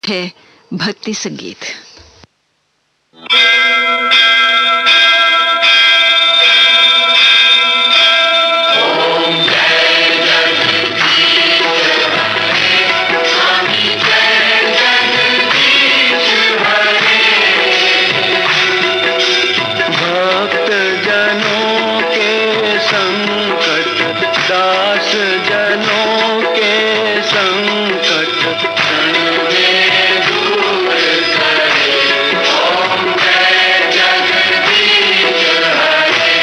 है भक्ति संगीत। भक्त जनों के संकट, दास जनों के संकट क्षण में दूर करे। ओम जय जगदीश हरे।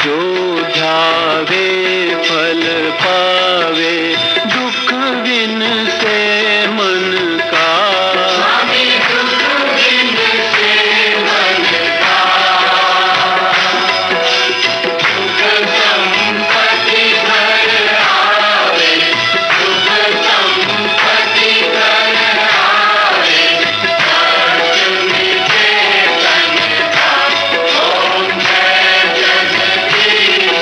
जो ध्यावे फल पावे, दुख बिन से मन का। स्वामी दुख बिन से मन का। सुख संपत्ति घर आवे, सुख संपत्ति घर आवे, कष्ट मिटे तन का। ओम जय जगदीश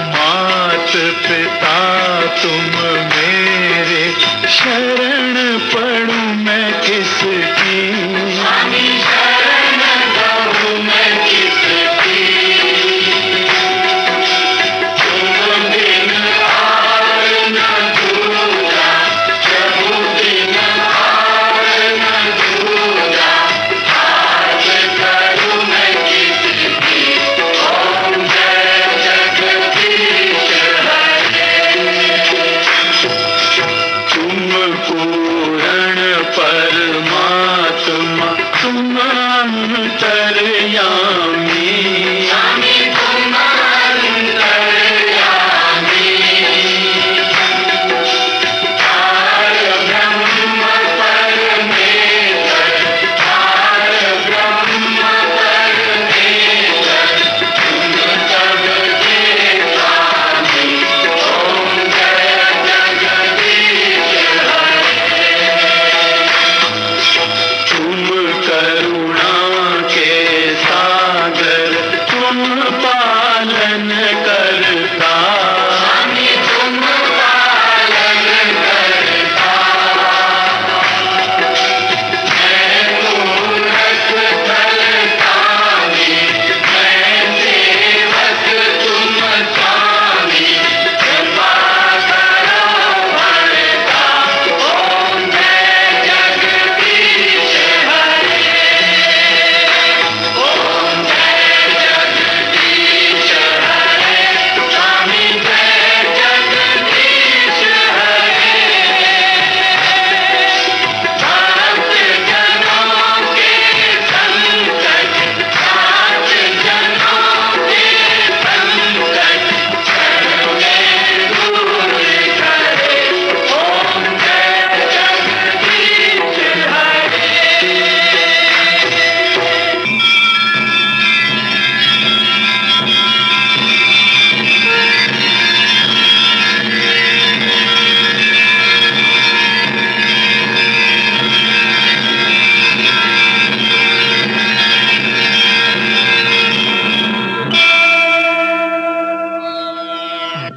मात पिता तुम मेरे, शरण पड़ूं मैं किसकी। स्वामी शरण गहूं मैं किसकी। तुम बिन और न दूजा, प्रभु बिन और न दूजा, आस करूं मैं किसकी। ओम जय जगदीश हरे। तुम पूर्ण परमात्मा, तुम अंतर्यामी। स्वामी तुम अंतर्यामी। पार ब्रह्म परमेश्वर, पार ब्रह्म परमेश्वर, तुम सब के स्वामी। ओम जय जगदीश हरे। तुम करुणा के सागर, तुम पालन करता। स्वामी तुम पालन करता। मैं मूरख फलदानी, मैं सेवक तुम स्वामी, कृपा करो भरता। ओम जय जगदीश हरे। ओम जय जगदीश हरे। स्वामी जय जगदीश हरे। भक्त जनों के संकट, दास जनों के संकट क्षण में दूर करे। ओम जय जगदीश हरे।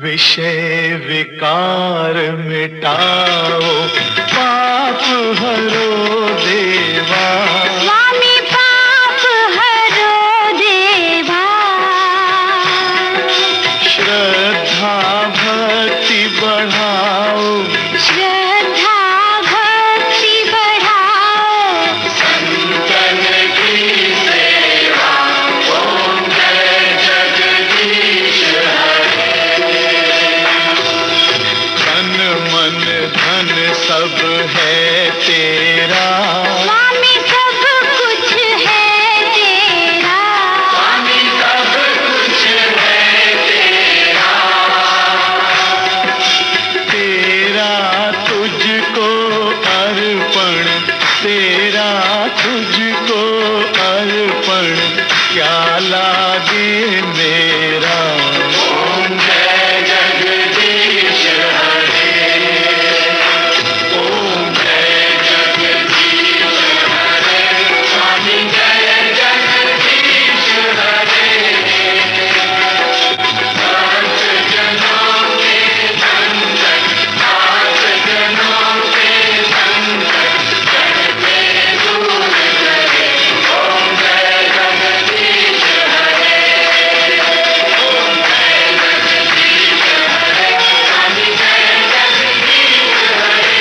विषय विकार मिटाओ, पाप हरो देवा। स्वामी पाप हरो देवा। श्रद्धा भक्ति बढ़ाओ, श्रद्धा भक्ति बढ़ाओ, संतन की सेवा। ओम जय जगदीश हरे। तन मन धन सब है तेरा, क्या लागे मेरा। ओम जय जगदीश हरे, ओम जय जगदीश हरे, स्वामी जय जगदीश हरे। नाथ जनों के संकट, नाथ जनों के संकट, करते दूर करे। ओम जय जगदीश हरे, ओम जय जगदीश हरे, स्वामी जय जगदीश हरे।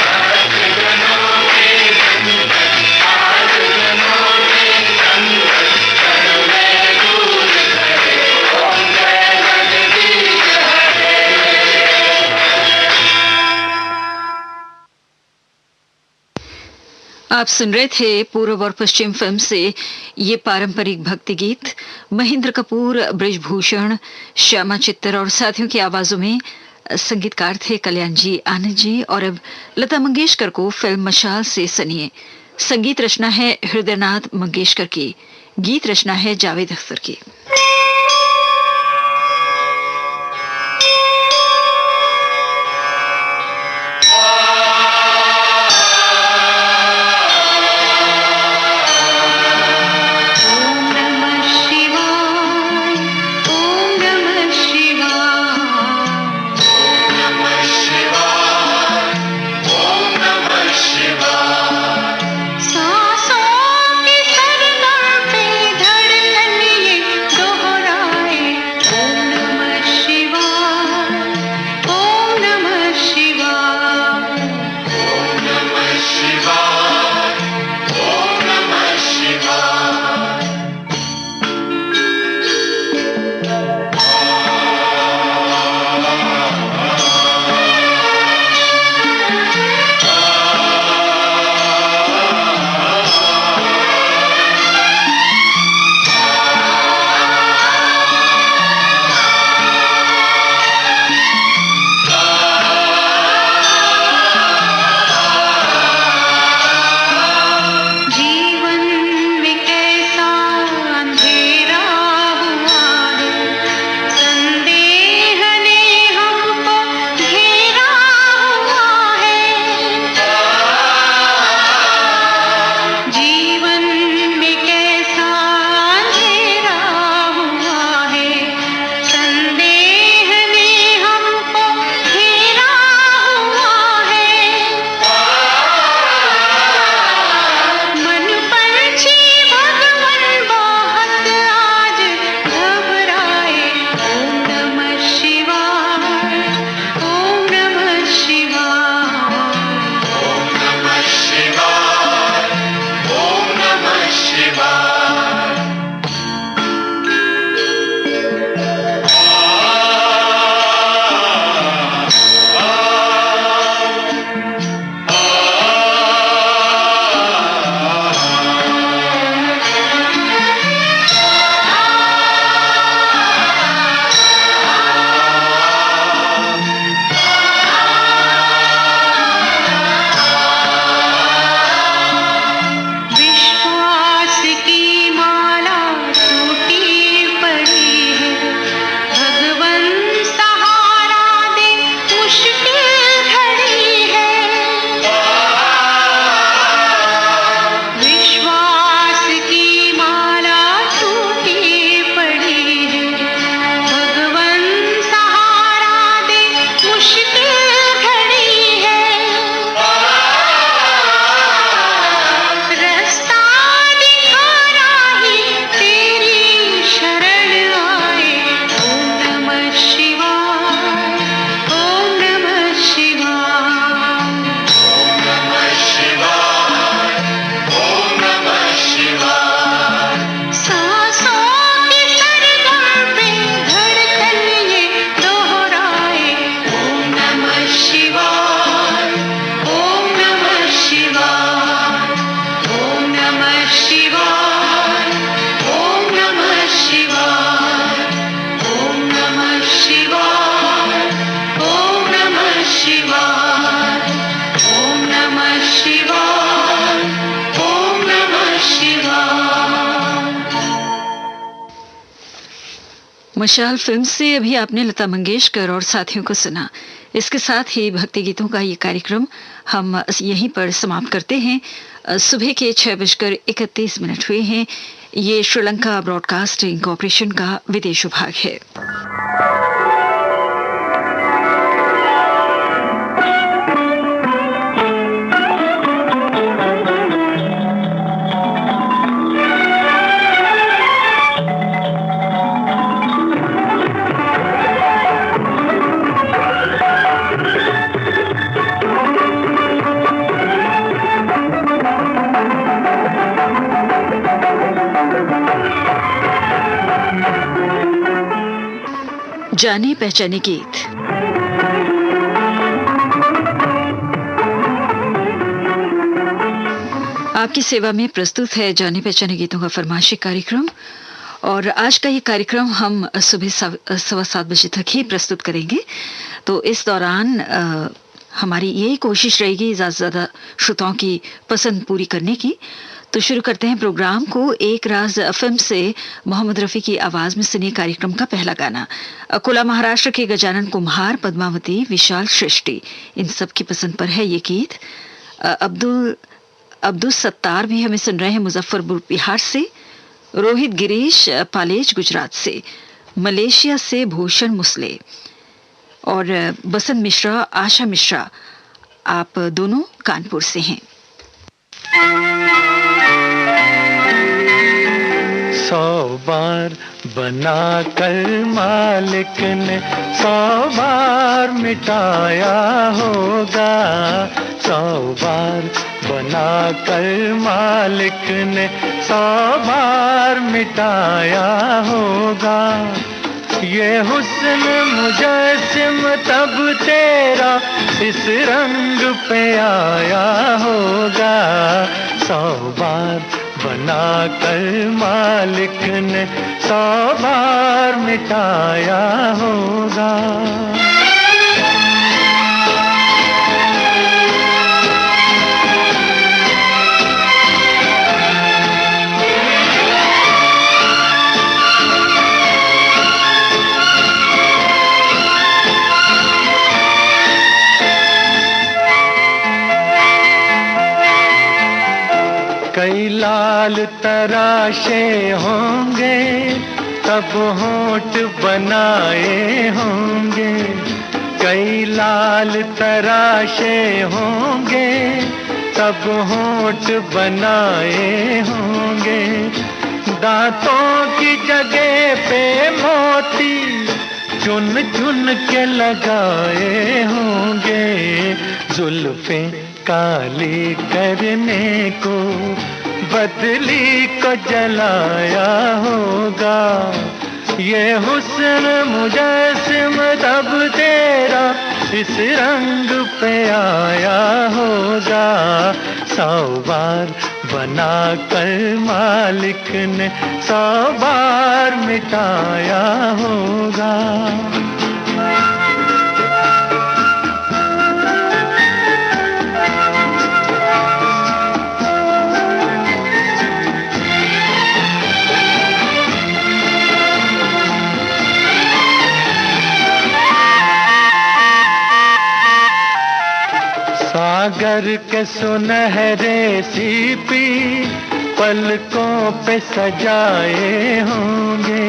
नाथ जनों के संकट, नाथ जनों के संकट, करते दूर करे। ओम जय जगदीश हरे। आप सुन रहे थे पूर्व और पश्चिम फिल्म से ये पारंपरिक भक्ति गीत। महेंद्र कपूर, ब्रिजभूषण, श्यामा चित्तर और साथियों की आवाजों में संगीतकार थे कल्याण जी, आनंद जी। और अब लता मंगेशकर को फिल्म मशाल से सुनिए। संगीत रचना है हृदयनाथ मंगेशकर की, गीत रचना है जावेद अख्तर की। ओम नमः शिवाय, ओम नमः शिवाय, ओम नमः शिवाय, ओम नमः शिवाय। सांसों की सरगम पे धड़कन ये मशाल फिल्म से अभी आपने लता मंगेशकर और साथियों को सुना। इसके साथ ही भक्ति गीतों का ये कार्यक्रम हम यहीं पर समाप्त करते हैं। सुबह के 6:31 हुए हैं। ये श्रीलंका ब्रॉडकास्टिंग कॉरपोरेशन का विदेश विभाग है। जाने पहचाने गीत। आपकी सेवा में प्रस्तुत है जाने पहचाने गीतों का फरमाइशी कार्यक्रम। और आज का ये कार्यक्रम हम सुबह 7:15 बजे तक ही प्रस्तुत करेंगे। तो इस दौरान हमारी यही कोशिश रहेगी ज़्यादा से ज़्यादा श्रोताओं की पसंद पूरी करने की। तो शुरू करते हैं प्रोग्राम को एक राज फिल्म से मोहम्मद रफ़ी की आवाज में सुनिए कार्यक्रम का पहला गाना। अकोला महाराष्ट्र के गजानन कुम्हार, पद्मावती, विशाल सृष्टि, इन सब की पसंद पर है ये गीत। अब्दुल सत्तार भी हमें सुन रहे हैं मुजफ्फरपुर बिहार से, रोहित गिरीश पालेज गुजरात से, मलेशिया से भूषण मुसले और बसंत मिश्रा, आशा मिश्रा, आप दोनों कानपुर से हैं। 100 बार बना कर मालिक ने 100 बार मिटाया होगा। 100 बार बना कर मालिक ने 100 बार मिटाया होगा। ये हुस्न मुजस्सिम तब तेरा इस रंग पे आया होगा। 100 बार बना कर मालिक ने 100 बार मिटाया होगा। कई लाल तराशे होंगे तब होंठ बनाए होंगे। कई लाल तराशे होंगे तब होंठ बनाए होंगे। दांतों की जगह पे मोती चुन चुन के लगाए होंगे। जुल्फें काली करने को बदली को जलाया होगा। ये हुस्न मुजस्सिम तब तेरा इस रंग पे आया होगा। 100 बार बना कर मालिक ने 100 बार मिटाया होगा। सागर के सुनहरे सीपी पलकों पे सजाए होंगे।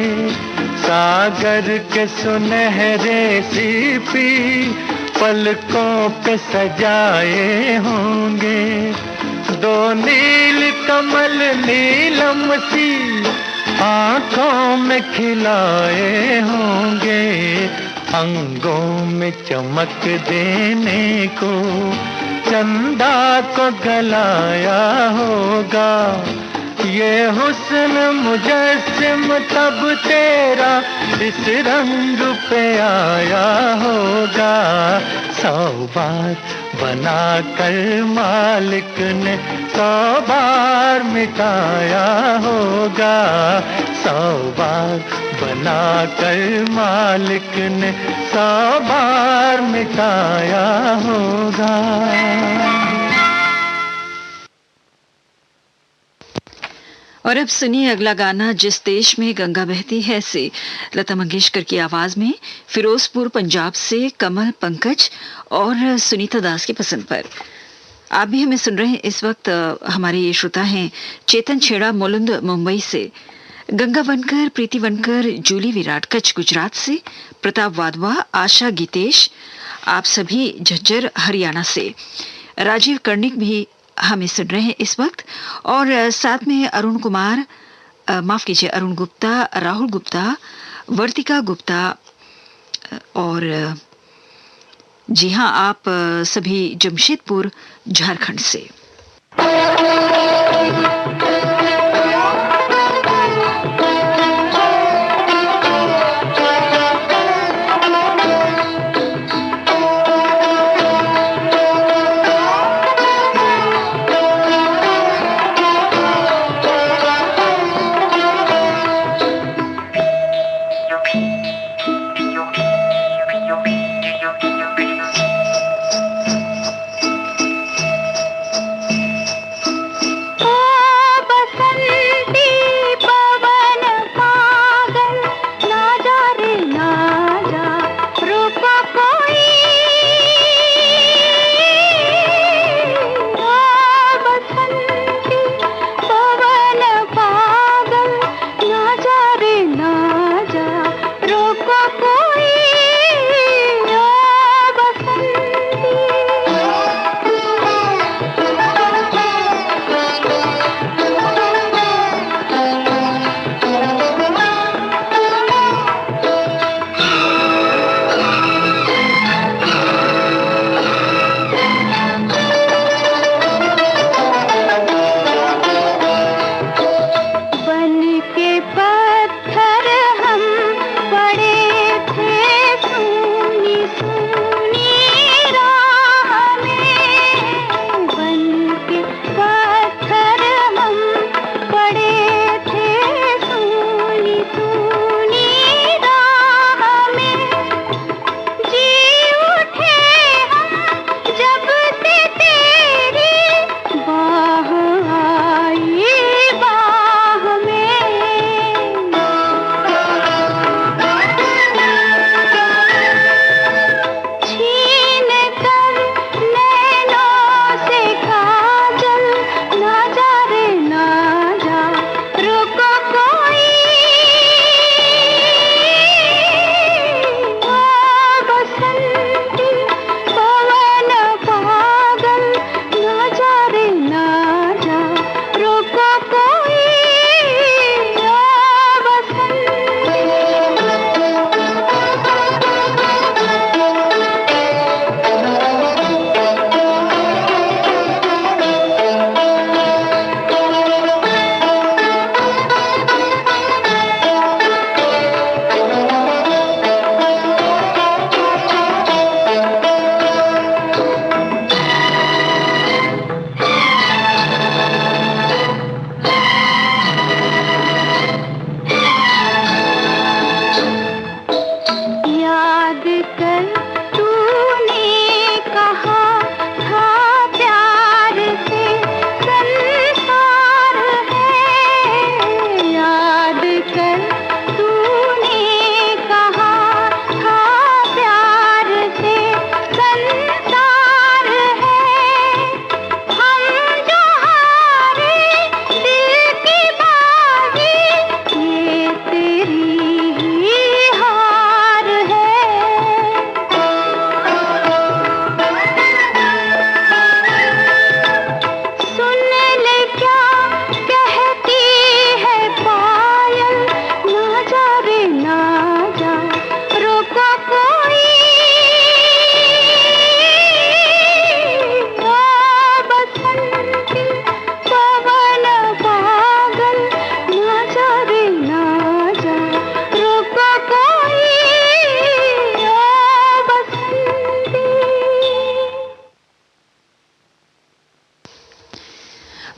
सागर के सुनहरे सीपी पलकों पे सजाए होंगे। दो नील कमल नीलम सी आंखों में खिलाए होंगे। अंगों में चमक देने को चंदा को गलाया होगा। ये हुस्न मुजस्सिम तब तेरा इस रंग पे आया होगा। 100 बार बना कर मालिक ने 100 बार मिटाया होगा। 100 बार बना कर मालिक ने 100 बार मिटाया होगा। और अब सुनिए अगला गाना, जिस देश में गंगा बहती है से लता मंगेशकर की आवाज में, फिरोजपुर पंजाब से कमल पंकज और सुनीता दास की पसंद पर। आप भी हमें सुन रहे हैं इस वक्त। हमारे ये श्रोता हैं चेतन छेड़ा मोलुंद मुंबई से, गंगा वनकर, प्रीति वनकर, जूली विराट कच्छ गुजरात से, प्रताप वाधवा, आशा गीतेश, आप सभी झज्जर हरियाणा से, राजीव कर्णिक भी हमें सुन रहे हैं इस वक्त, और साथ में अरुण कुमार, माफ कीजिए अरुण गुप्ता, राहुल गुप्ता, वर्तिका गुप्ता, और जी हाँ, आप सभी जमशेदपुर झारखंड से।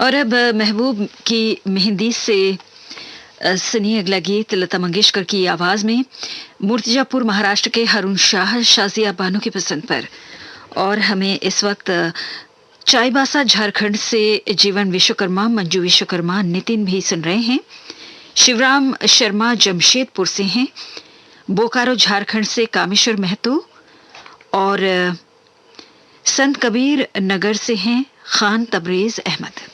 और अब महबूब की मेहंदी से सुनिए अगला गीत लता मंगेशकर की आवाज में, मूर्तिजापुर महाराष्ट्र के हरुण शाह, शाजिया बानो की पसंद पर। और हमें इस वक्त चाईबासा झारखंड से जीवन विश्वकर्मा, मंजू विश्वकर्मा, नितिन भी सुन रहे हैं। शिवराम शर्मा जमशेदपुर से हैं। बोकारो झारखंड से कामेश्वर महतो और संत कबीर नगर से हैं खान तबरेज अहमद।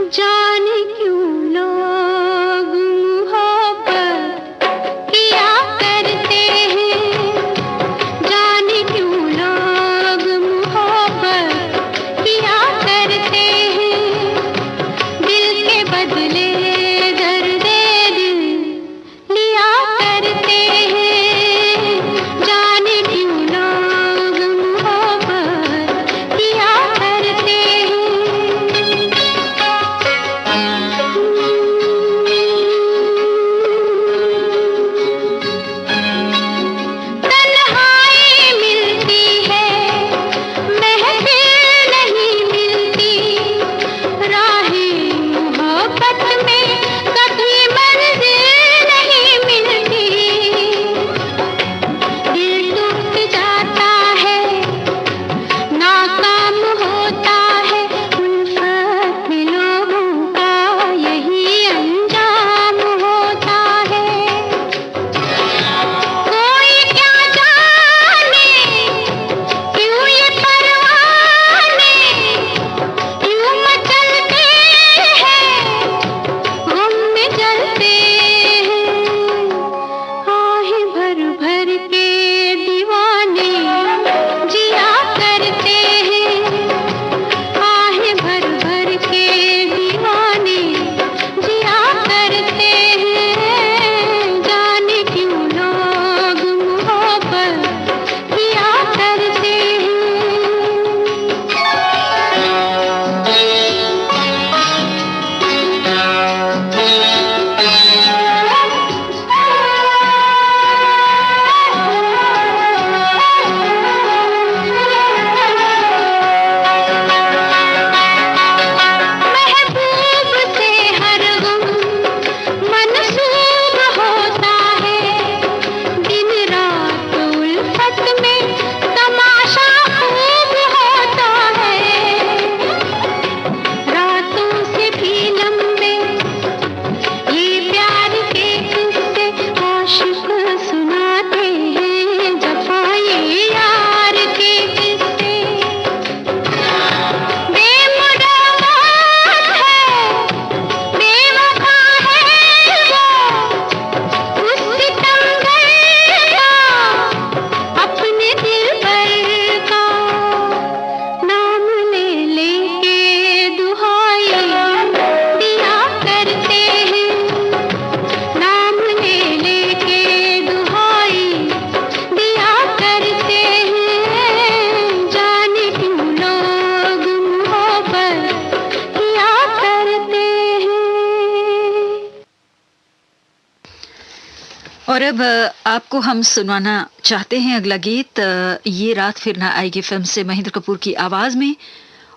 जाने क्यों लोग मोहब्बत किया करते हैं, जाने क्यों लोग मोहब्बत किया करते हैं, दिल के बदले दर्द दिल लिया करते हैं, जाने क्यों लोग मोहब्बत किया करते हैं। तन्हाई मिलती है, महफिल नहीं मिलती, राहें मोहब्बत में कभी मंजिल नहीं मिलती, दिल टूट जाता है, नाकाम होता है, उल्फत में लोगों का यही अंजाम होता है। कोई क्या जाने क्यों ये परवाने क्यों मचलते हैं, गम में जलते हैं, आहें भर भर के दीवाने जिया करते हैं, आहें भर भर के दीवाने जिया करते हैं, जाने क्यों लोग मोहब्बत किया करते हैं। महबूब से हर गम मनसूब होता है, दिन रात उल्फत में तमाशा खूब होता है, रातों से भी लंबे ये प्यार के किस्से आशिक सुनाते हैं, जफाए यार के किस्से बेमुराद है, बेवफा है वो, उस सितमगर का अपने दिलबर का नाम ले लेके दुहाई दिया करते हैं, नाम ले लेके दुहाई दिया करते हैं, जाने क्यों लोग मोहब्बत किया करते हैं। और अब आपको हम सुनाना चाहते हैं अगला गीत। ये रात फिर ना आएगी फिल्म से महेंद्र कपूर की आवाज में,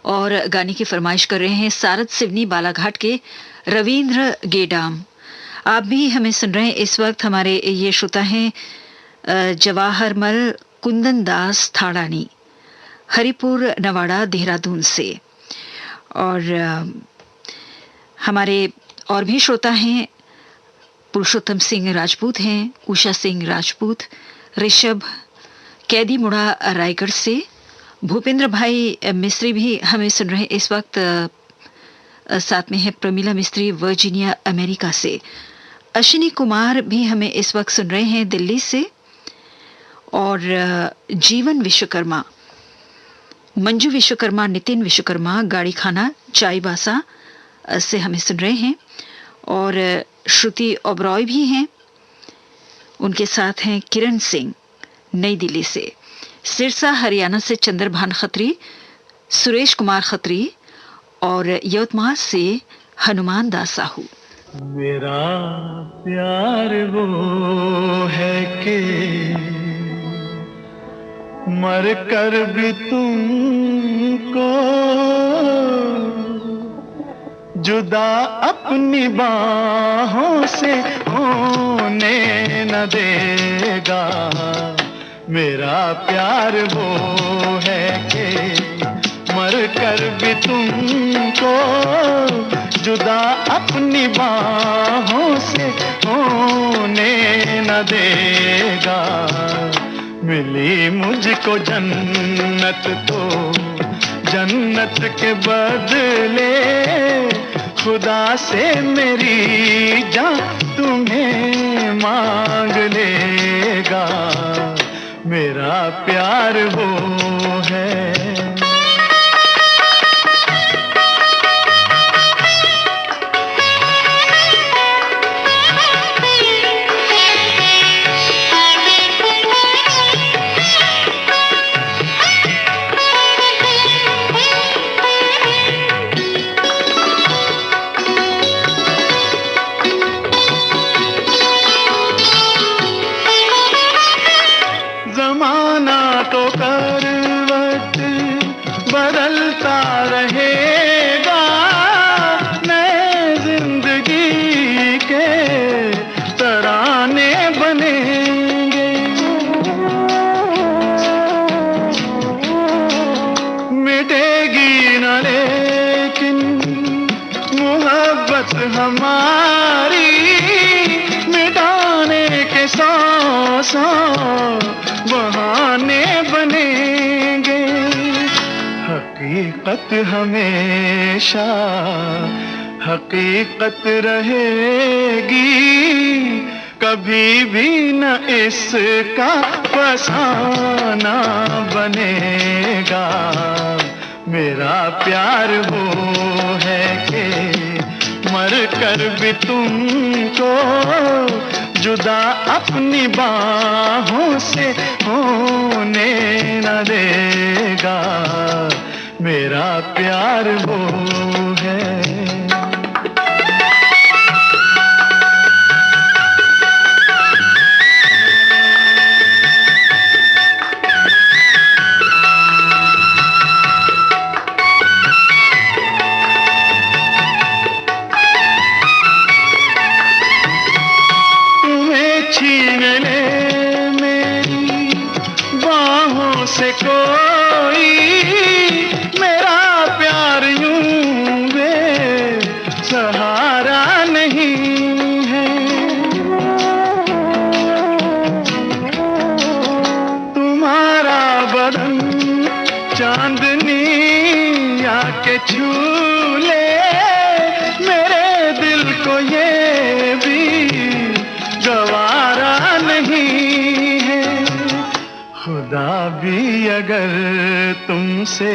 और गाने की फरमाइश कर रहे हैं सारद सिवनी बालाघाट के रविंद्र गेडाम। आप भी हमें सुन रहे हैं इस वक्त। हमारे ये श्रोता हैं जवाहरमल कुंदन दास थाड़ानी, हरिपुर नवाड़ा देहरादून से, और हमारे और भी श्रोता हैं पुरुषोत्तम सिंह राजपूत हैं, उषा सिंह राजपूत, ऋषभ कैदी मुड़ा रायगढ़ से, भूपेंद्र भाई मिस्त्री भी हमें सुन रहे हैं इस वक्त। साथ में है प्रमीला मिस्त्री वर्जीनिया अमेरिका से, अश्विनी कुमार भी हमें इस वक्त सुन रहे हैं दिल्ली से, और जीवन विश्वकर्मा, मंजू विश्वकर्मा, नितिन विश्वकर्मा गाड़ी खाना चाईबासा से हमें सुन रहे हैं, और श्रुति ओबरॉय भी हैं, उनके साथ हैं किरण सिंह नई दिल्ली से, सिरसा हरियाणा से चंद्रभान खत्री, सुरेश कुमार खत्री और यवतमाल से हनुमान दास साहू। मेरा प्यार वो है कि मर कर भी तुमको जुदा अपनी बाहों से होने न देगा। मेरा प्यार वो है कि मर कर भी तुमको जुदा अपनी बाहों से होने न देगा। मिली मुझको जन्नत तो जन्नत के बदले खुदा से मेरी जान तुम्हें मांग लेगा। मेरा प्यार वो है। जमाना तो करवट बदलता रहेगा, नए जिंदगी के तराने बनेंगे। मिटेगी न लेकिन मोहब्बत हमारी, मिटाने के सौ बहाने बनेंगे। हकीकत हमेशा हकीकत रहेगी, कभी भी न इसका फसाना बनेगा। मेरा प्यार वो है कि मर कर भी तुमको जुदा अपनी बाहों से होने न देगा। मेरा प्यार वो है। छीन ले मेरी बाहों से कोई, मेरा प्यार यूं सहारा नहीं है। तुम्हारा बदन चांदनी आके छू ले, मेरे दिल को ये भी गवारा नहीं है। खुदा भी अगर तुमसे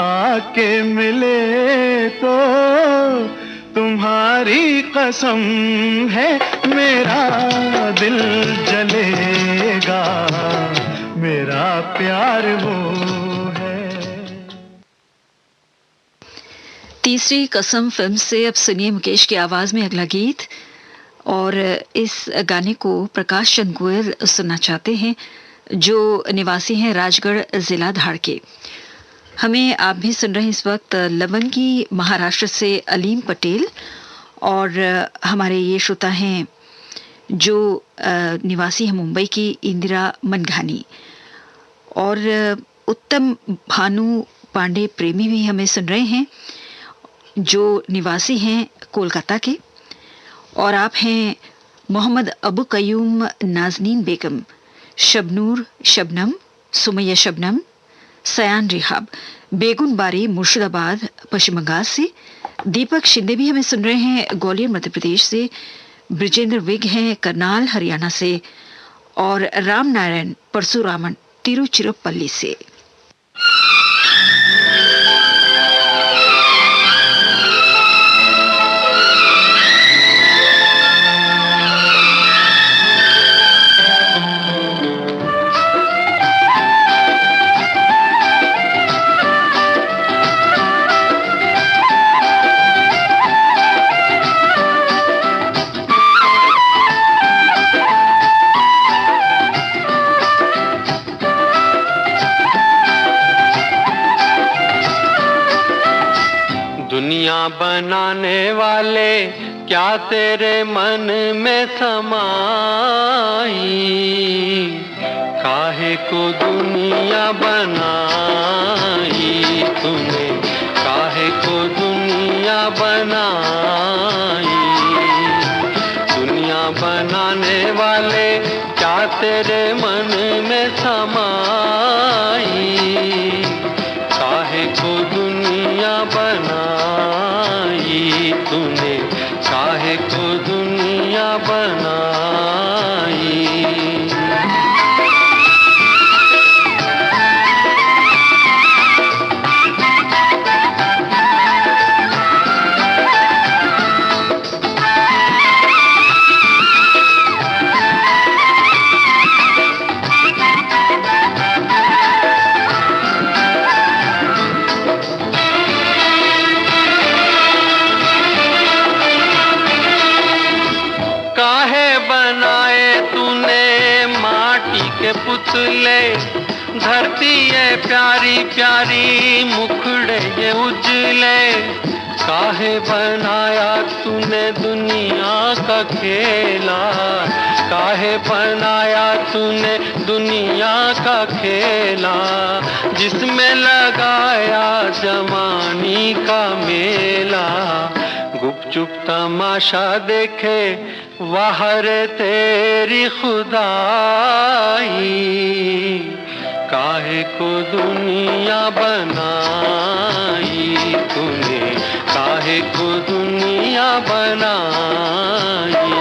आके मिले तो तुम्हारी कसम है मेरा दिल जलेगा। मेरा प्यार वो है। तीसरी कसम फिल्म से अब सुनिए मुकेश की आवाज में अगला गीत। और इस गाने को प्रकाश चंद गोयल सुनना चाहते हैं, जो निवासी हैं राजगढ़ जिला धार के। हमें आप भी सुन रहे हैं इस वक्त लवंगी महाराष्ट्र से अलीम पटेल, और हमारे ये श्रोता हैं जो निवासी हैं मुंबई की इंदिरा मनघानी, और उत्तम भानु पांडे प्रेमी भी हमें सुन रहे हैं जो निवासी हैं कोलकाता के। और आप हैं मोहम्मद अबू कयूम, नाजनीन बेगम, शबनूर शबनम, सुमैया शबनम, सयान रिहाब, बेगुन बारी मुर्शिदाबाद पश्चिम बंगाल से। दीपक शिंदे भी हमें सुन रहे हैं ग्वालियर मध्य प्रदेश से। ब्रिजेंद्र विग हैं करनाल हरियाणा से, और राम नारायण परशुरामन तिरुचिरापल्ली से। बनाने वाले क्या तेरे मन में समाई, काहे को दुनिया बनाई तूने, काहे को दुनिया बनाई। दुनिया बनाने वाले क्या तेरे मन में समाई, काहे को दुनिया बनाई तूने, काहे को दुनिया बनाई। पुतले धरती है प्यारी प्यारी, मुखड़े ये उजले, काहे बनाया तूने दुनिया का खेला, काहे बनाया तूने दुनिया का खेला, जिसमें लगाया जवानी का मेला। गुपचुप तमाशा देखे वाहर तेरी खुदाई, काहे को दुनिया बनाई तूने, काहे को दुनिया बनाई।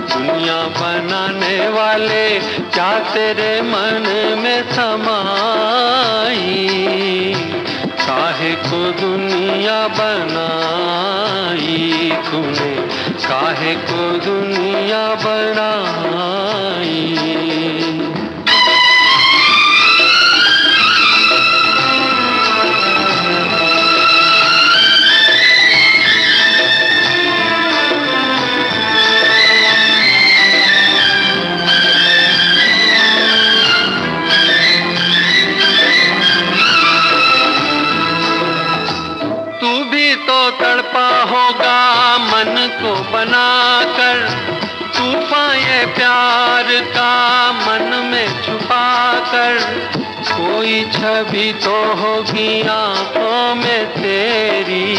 दुनिया बनाने वाले क्या तेरे मन में समाई, काहे को दुनिया बनाई तूने, काहे को दुनिया बनाई। तड़पा होगा मन को बनाकर, तूफान ये प्यार का मन में छुपा कर, कोई छवि तो होगी आंखों में तेरी,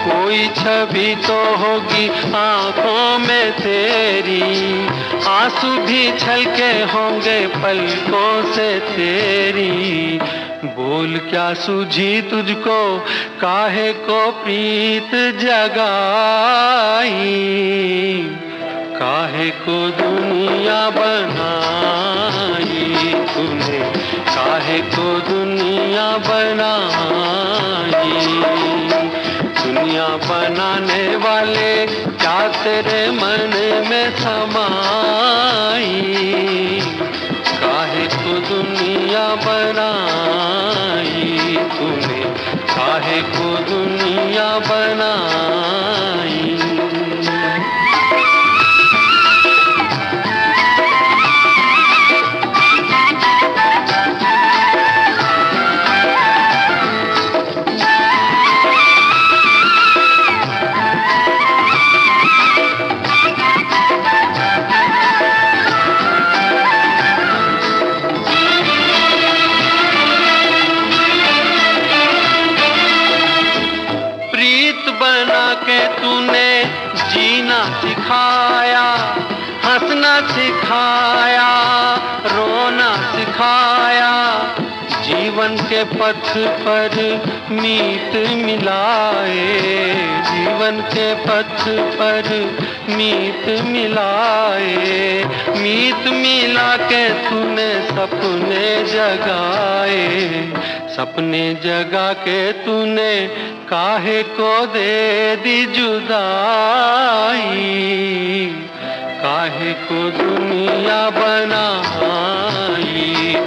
कोई छवि तो होगी आंखों में तेरी, आंसू भी छलके होंगे पलकों से तेरी। बोल क्या सूझी तुझको, काहे को प्रीत जगाई, काहे को दुनिया बनाई तूने, काहे को दुनिया बनाई। दुनिया बनाने वाले क्या तेरे मन में समाई, काहे को दुनिया बनाई तूने, काहे को दुनिया बनाई। तूने जीना सिखाया, हंसना सिखाया, रोना सिखाया, जीवन के पथ पर मीत मिलाए, जीवन के पथ पर मीत मिलाए, मीत मिला के तूने सपने जगाए, सपने जगा के तूने काहे को दे दी जुदाई, काहे को दुनिया बनाई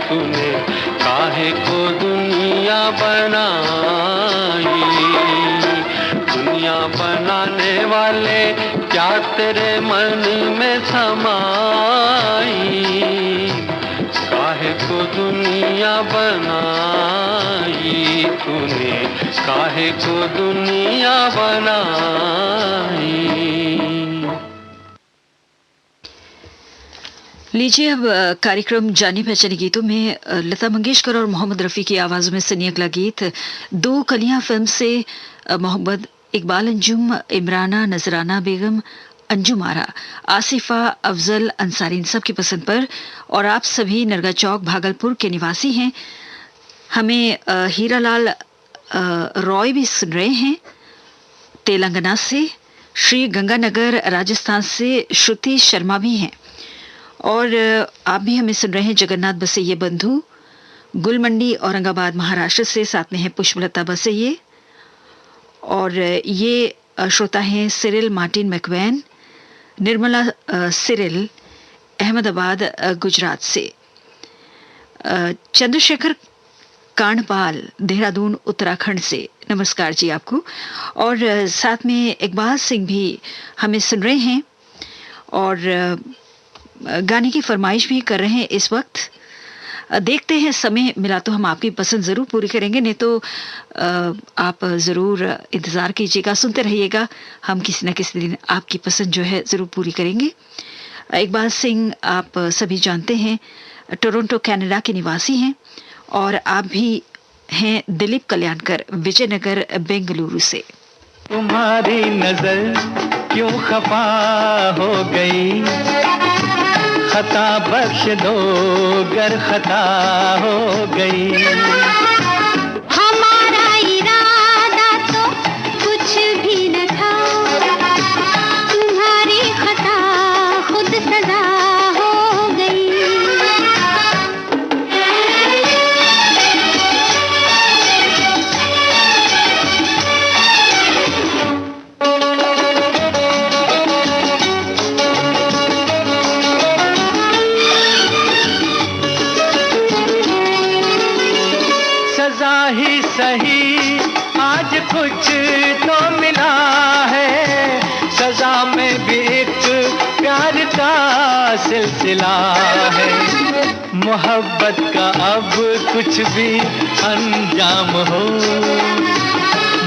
तूने, काहे को दुनिया बनाई। दुनिया बनाने वाले क्या तेरे मन में समाई, काहे को दुनिया बनाई, तूने काहे को दुनिया बनाई। लीजिए अब कार्यक्रम जाने पहचाने गीतों में लता मंगेशकर और मोहम्मद रफ़ी की आवाज़ों में सुनिए अगला गीत। दो कलियां फिल्म से मोहम्मद इकबाल अंजुम, इमराना, नजराना बेगम, अंजुम आरा, आसिफा, अफजल अंसारी, इन सब की पसंद पर। और आप सभी नरगा चौक भागलपुर के निवासी हैं। हमें हीरालाल रॉय भी सुन रहे हैं तेलंगाना से। श्री गंगानगर राजस्थान से श्रुति शर्मा भी हैं। और आप भी हमें सुन रहे हैं जगन्नाथ बसैये बंधु, गुलमंडी औरंगाबाद महाराष्ट्र से। साथ में है पुष्पलता बसैये। और ये श्रोता हैं Cyril Martin Macwan, Nirmala Cyril Ahmedabad Gujarat से। चंद्रशेखर कांडपाल देहरादून उत्तराखंड से, नमस्कार जी आपको। और साथ में इकबाल सिंह भी हमें सुन रहे हैं और गाने की फरमाइश भी कर रहे हैं इस वक्त। देखते हैं, समय मिला तो हम आपकी पसंद ज़रूर पूरी करेंगे, नहीं तो आप ज़रूर इंतज़ार कीजिएगा, सुनते रहिएगा। हम किसी न किसी दिन आपकी पसंद जो है ज़रूर पूरी करेंगे। इकबाल सिंह आप सभी जानते हैं टोरंटो कनाडा के निवासी हैं। और आप भी हैं दिलीप कल्याणकर, विजयनगर बेंगलुरु से। तुम्हारी नजर क्यों खफा हो गई, खता बख्श दो गर खता हो गई। हमारा इरादा तो कुछ भी न था, तुम्हारी खता खुद सजा हो गई। ही सही आज कुछ तो मिला है, सजा में भी एक प्यार का सिलसिला है। मोहब्बत का अब कुछ भी अंजाम हो,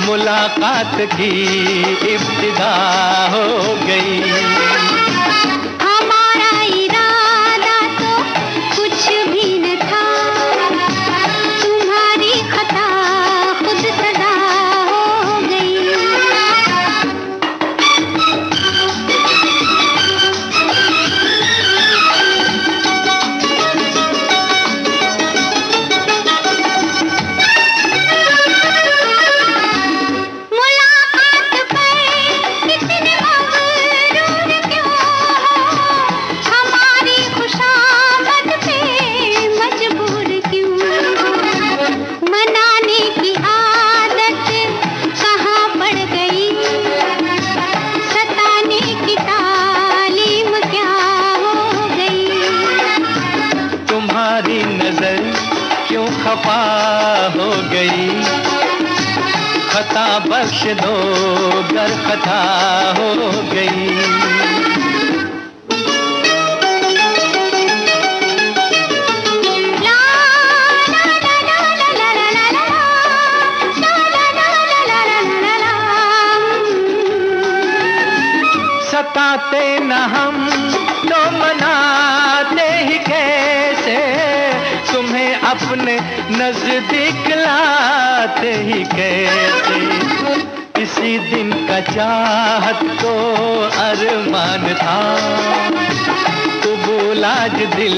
मुलाकात की इब्तिदा हो गई। हमारा इरादा तो कुछ भी न था, तुम्हारी खता खुद सजा हो गई। मुलाकात पर कितने मगरूर क्यों हो, हमारी खुशामद पे मजबूर क्यों हो। मनाने की आदत कहाँ पड़ गई, सताने की तालीम क्या हो गई। तुम्हारी नजर क्यों खफा हो गई, खता बख्श दो गर खता हो गई। ला ला ला ला ला ला ला ला ला, ला ला ला ला ला ला ला। सताते न हम तो मनाते ही कैसे, तुम्हें अपने नजदीक लाते ही कैसे। इसी दिन का चाहत तो अरमान था, कबूल आज दिल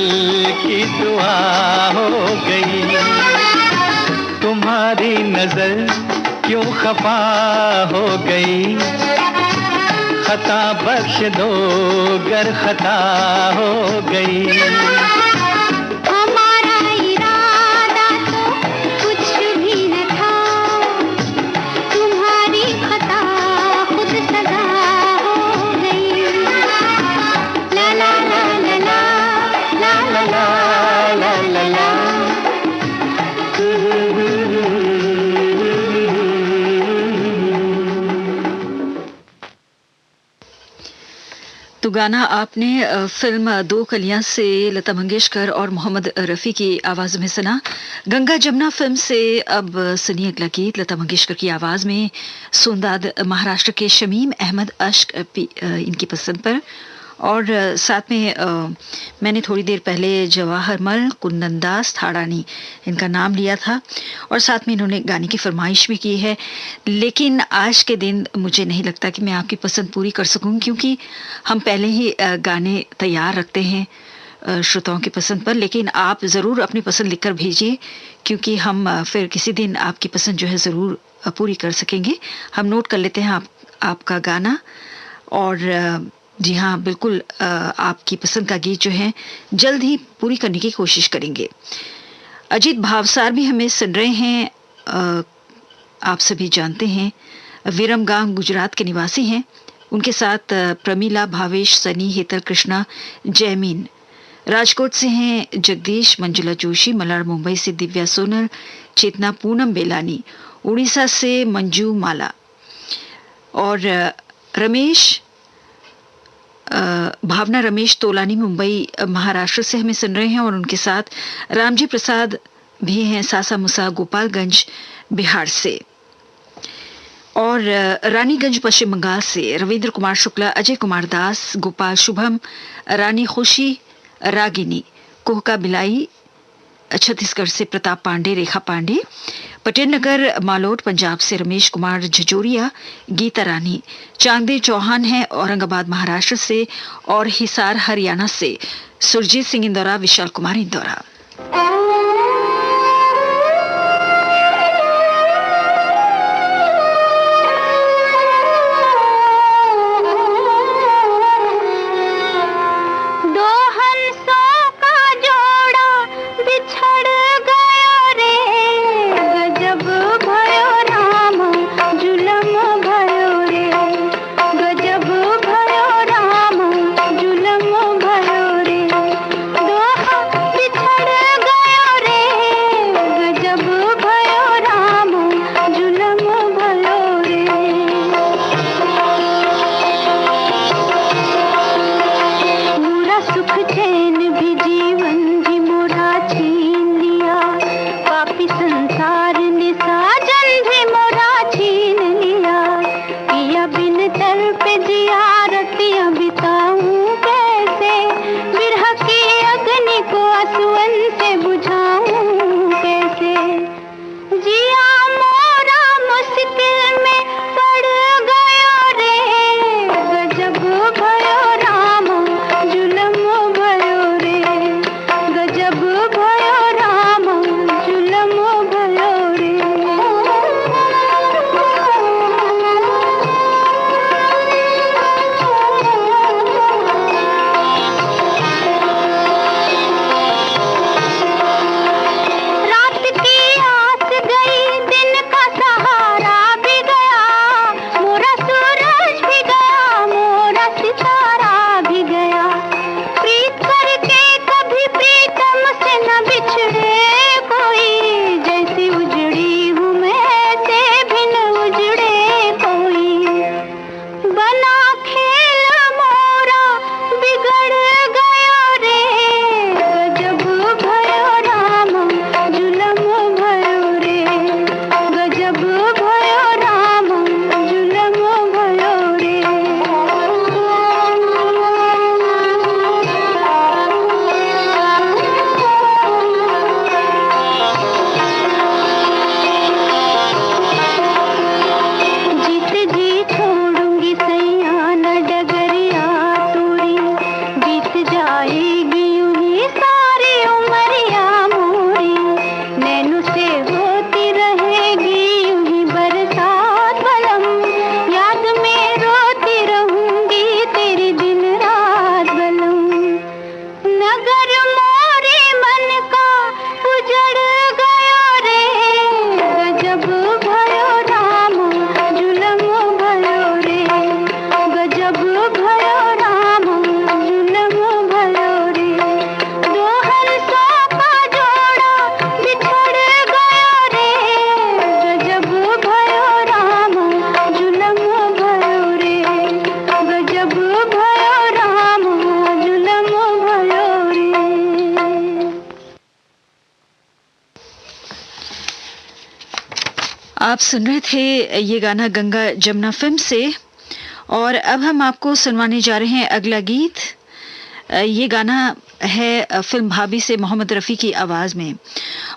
की दुआ हो गई। तुम्हारी नजर क्यों खफा हो गई, खता बख्श दो गर खता हो गई। हमारा इरादा तो कुछ भी न था, तुम्हारी खता खुद सजा हो गई। ला ला ला ला ला ला ला ला ला ला ला। तो गाना आपने फिल्म दो कलियां से लता मंगेशकर और मोहम्मद रफ़ी की आवाज में सुना। गंगा जमुना फिल्म से अब सुनिए अगला गीत लता मंगेशकर की आवाज में, सोनदाद महाराष्ट्र के शमीम अहमद अश्क इनकी पसंद पर। और साथ में मैंने थोड़ी देर पहले जवाहरमल कुंदनदास थाड़ानी इनका नाम लिया था और साथ में इन्होंने गाने की फरमाइश भी की है। लेकिन आज के दिन मुझे नहीं लगता कि मैं आपकी पसंद पूरी कर सकूंगी, क्योंकि हम पहले ही गाने तैयार रखते हैं श्रोताओं की पसंद पर। लेकिन आप ज़रूर अपनी पसंद लिखकर भेजिए, क्योंकि हम फिर किसी दिन आपकी पसंद जो है ज़रूर पूरी कर सकेंगे। हम नोट कर लेते हैं आपका गाना। और जी हाँ, बिल्कुल आपकी पसंद का गीत जो है जल्द ही पूरी करने की कोशिश करेंगे। अजीत भावसार भी हमें सुन रहे हैं, आप सभी जानते हैं विरमगाम गुजरात के निवासी हैं। उनके साथ प्रमीला, भावेश, सनी, हेतल, कृष्णा, जयमीन। राजकोट से हैं जगदीश, मंजुला जोशी। मलाड मुंबई से दिव्या सोनल, चेतना, पूनम बेलानी। उड़ीसा से मंजू माला और रमेश भावना रमेश तोलानी मुंबई महाराष्ट्र से हमें सुन रहे हैं। और उनके साथ रामजी प्रसाद भी हैं सासा मुसा गोपालगंज बिहार से। और रानीगंज पश्चिम बंगाल से रविंद्र कुमार शुक्ला, अजय कुमार दास, गोपाल शुभम, रानी खुशी, रागिनी, कोहका बिलाई छत्तीसगढ़ से प्रताप पांडे, रेखा पांडे। पटेल नगर मालोट पंजाब से रमेश कुमार झजोरिया, गीता रानी। चांदे चौहान है औरंगाबाद महाराष्ट्र से। और हिसार हरियाणा से सुरजीत सिंह इंदौरा, विशाल कुमार इंदौरा। बिछड़ आप सुन रहे थे ये गाना गंगा जमुना फिल्म से। और अब हम आपको सुनवाने जा रहे हैं अगला गीत। ये गाना है फिल्म भाभी से मोहम्मद रफ़ी की आवाज़ में।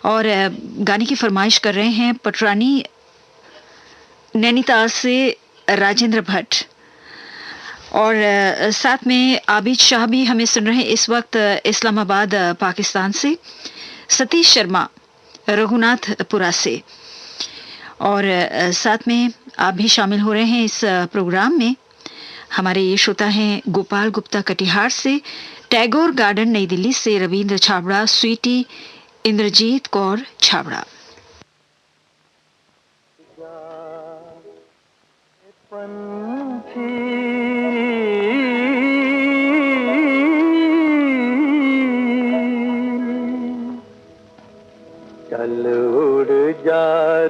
और गाने की फरमाइश कर रहे हैं पटरानी नैनीताल से राजेंद्र भट्ट। और साथ में आबिद शाह भी हमें सुन रहे हैं इस वक्त इस्लामाबाद पाकिस्तान से। सतीश शर्मा रघुनाथपुरा से। और साथ में आप भी शामिल हो रहे हैं इस प्रोग्राम में। हमारे ये श्रोता हैं गोपाल गुप्ता कटिहार से, टैगोर गार्डन नई दिल्ली से रविंद्र छाबड़ा, स्वीटी इंद्रजीत कौर छाबड़ा। चल उड़ जा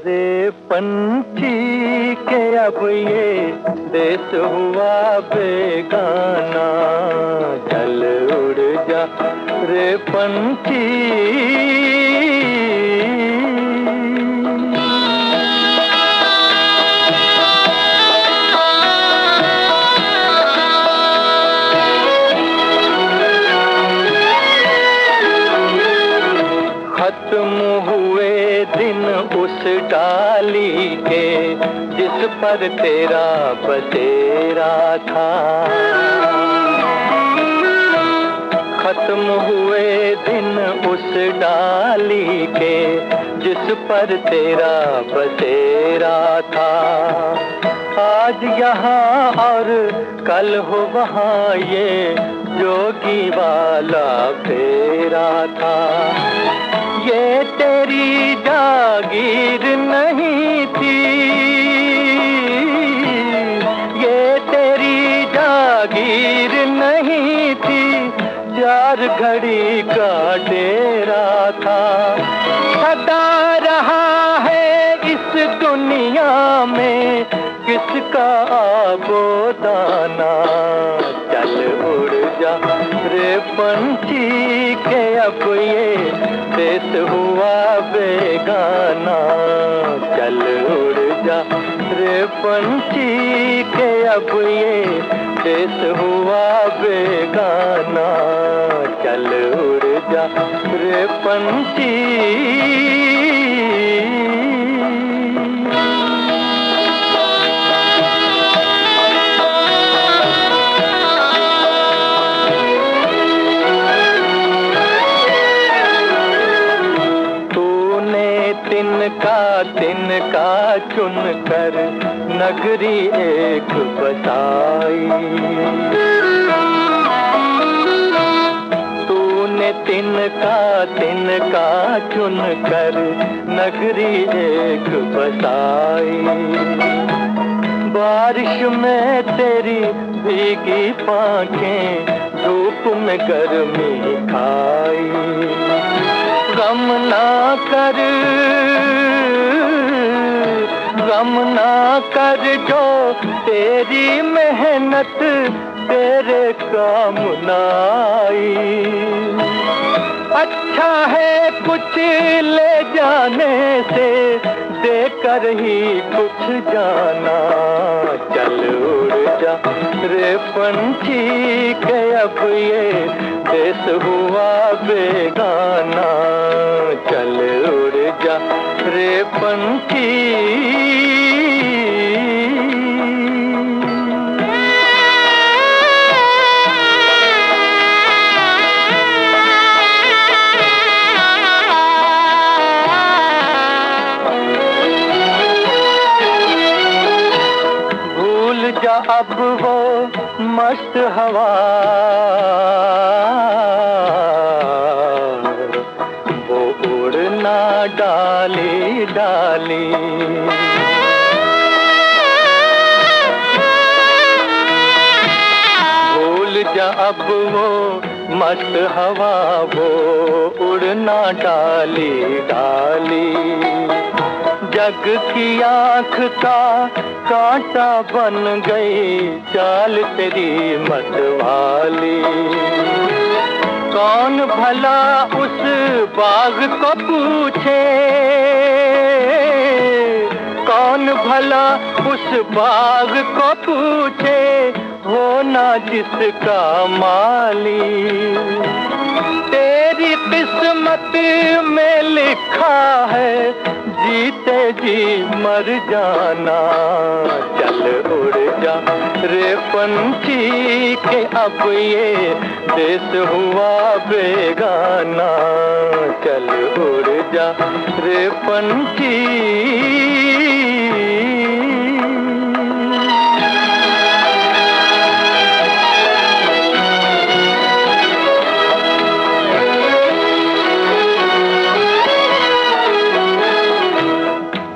रे पंछी के अब ये देश हुआ बेगाना। चल उड़ जा रे पंछी। खत्म हुए दिन उस डाली के जिस पर तेरा बसेरा था। खत्म हुए दिन उस डाली के जिस पर तेरा बसेरा था। आज यहाँ और कल हो वहाँ ये जोगी वाला फेरा था। ये तेरी जागीर नहीं थी, ये तेरी जागीर नहीं थी, चार घड़ी का डेरा था। सदा रहा है इस दुनिया में किसका आबोदाना। चल उड़ जा रे पंछी के अब ये देश हुआ बेगाना। चल उड़ जा रे पंछी के अब ये देश हुआ बेगाना। चल उड़ जा रे पंछी। तिनका चुन कर नगरी एक बसाई। तूने तिनका चुन कर नगरी एक बसाई। बारिश में तेरी भीगी पांखें धूप में गर्मी खाई। गम ना कर जो तेरी मेहनत तेरे काम न आई। अच्छा है कुछ ले जाने से देकर ही कुछ जाना। चल उड़ जा रे पंछी के अब ये देश हुआ बेगाना। चल उड़ जा रे पंछी। भूल जा अब वो मस्त हवा, वो उड़ना डाली डाली। भूल जा अब वो मस्त हवा, वो उड़ना डाली डाली। जग की आँख का कांटा बन गई चाल तेरी मतवाली। कौन भला उस बाग को पूछे, कौन भला उस बाग को पूछे, होना जिसका माली। तेरी किस्मत में लिखा है जीते जी मर जाना। चल उड़ जा रे पंछी के अब ये देश हुआ बेगाना। चल उड़ जा रे पंछी।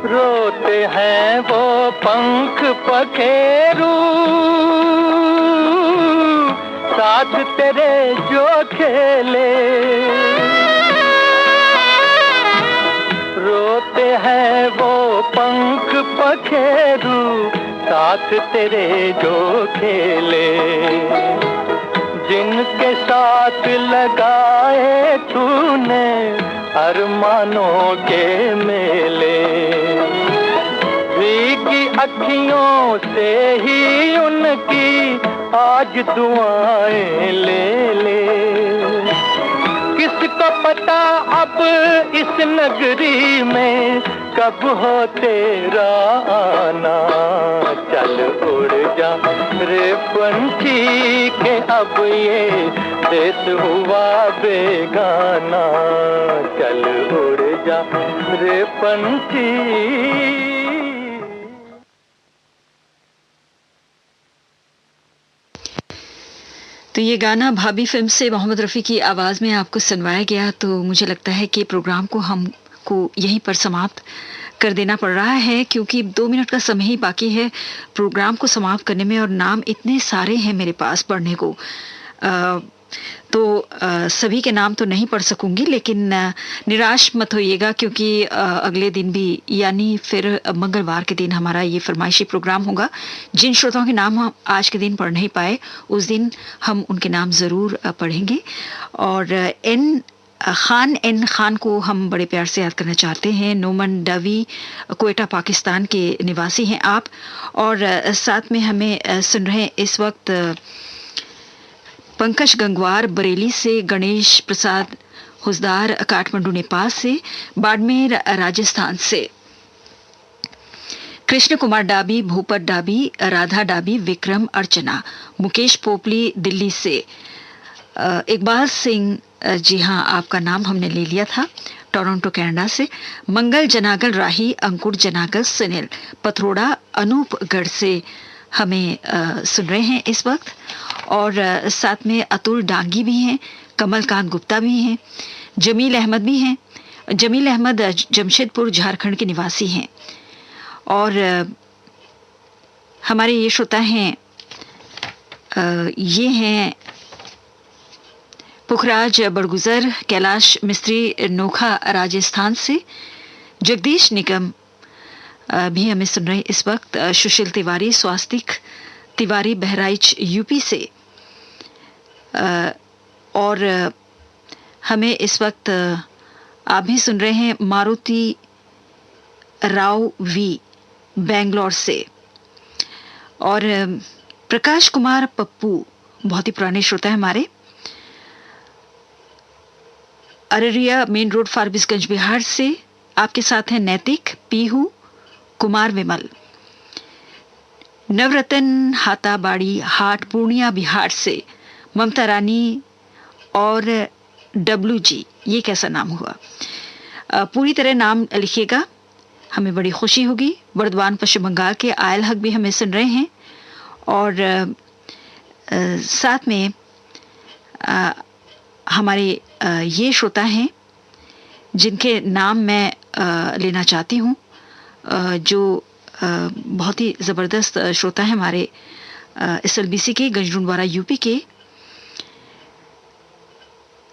रोते हैं वो पंख पखेरू, साथ तेरे जो खेले। रोते हैं वो पंख पखेरू, साथ तेरे जो खेले। जिनके साथ लगाए तूने अरमानों के मेले। भीगी अखियों से ही उनकी आज दुआएं ले ले। किसको पता अब इस नगरी में कब हो तेरा आना। चल उड़ जा रे पंछी के अब ये देश हुआ बेगाना। चल उड़ जा रे पंछी। तो ये गाना भाभी फिल्म से मोहम्मद रफ़ी की आवाज़ में आपको सुनवाया गया। तो मुझे लगता है कि प्रोग्राम को हमको यहीं पर समाप्त कर देना पड़ रहा है, क्योंकि 2 मिनट का समय ही बाकी है प्रोग्राम को समाप्त करने में, और नाम इतने सारे हैं मेरे पास पढ़ने को। सभी के नाम तो नहीं पढ़ सकूंगी, लेकिन निराश मत होइएगा, क्योंकि अगले दिन भी यानी फिर मंगलवार के दिन हमारा ये फरमाइशी प्रोग्राम होगा। जिन श्रोताओं के नाम हम आज के दिन पढ़ नहीं पाए, उस दिन हम उनके नाम ज़रूर पढ़ेंगे। और एन खान को हम बड़े प्यार से याद करना चाहते हैं। नोमन डावी, कोयटा पाकिस्तान के निवासी हैं आप, और साथ में हमें सुन रहे हैं इस वक्त पंकज गंगवार बरेली से, गणेश प्रसाद हुजदार काठमांडू नेपाल से, बाड़मेर राजस्थान से, कृष्ण कुमार डाबी, भूपत डाबी, राधा डाबी, विक्रम, अर्चना, मुकेश पोपली दिल्ली से, इकबाल सिंह, जी हाँ आपका नाम हमने ले लिया था, टोरंटो कनाडा से, मंगल जनागल राही, अंकुर जनागल, सुनील पथरोड़ा अनूपगढ़ से हमें सुन रहे हैं इस वक्त। और साथ में अतुल डांगी भी हैं, कमलकांत गुप्ता भी हैं, जमील अहमद भी हैं। जमील अहमद जमशेदपुर झारखंड के निवासी हैं। और हमारे ये श्रोता हैं, ये हैं पुखराज बड़गुजर, कैलाश मिस्त्री नोखा राजस्थान से, जगदीश निगम भी हमें सुन रहे हैं इस वक्त, सुशील तिवारी, स्वास्तिक तिवारी बहराइच यूपी से, और हमें इस वक्त आप भी सुन रहे हैं मारुति राव वी बेंगलोर से, और प्रकाश कुमार पप्पू बहुत ही पुराने श्रोता है हमारे, अररिया मेन रोड फारबिसगंज बिहार से। आपके साथ हैं नैतिक, पीहू, कुमार विमल, नवरतन हाताबाड़ी हाट पूर्णिया बिहार से, ममता रानी और डब्लू जी। ये कैसा नाम हुआ? पूरी तरह नाम लिखिएगा, हमें बड़ी खुशी होगी। बर्दवान पश्चिम बंगाल के आयल हक भी हमें सुन रहे हैं। और साथ में हमारे ये श्रोता हैं जिनके नाम मैं लेना चाहती हूँ, जो बहुत ही ज़बरदस्त श्रोता है हमारे SLBC के गंजरूनवाड़ा यूपी के,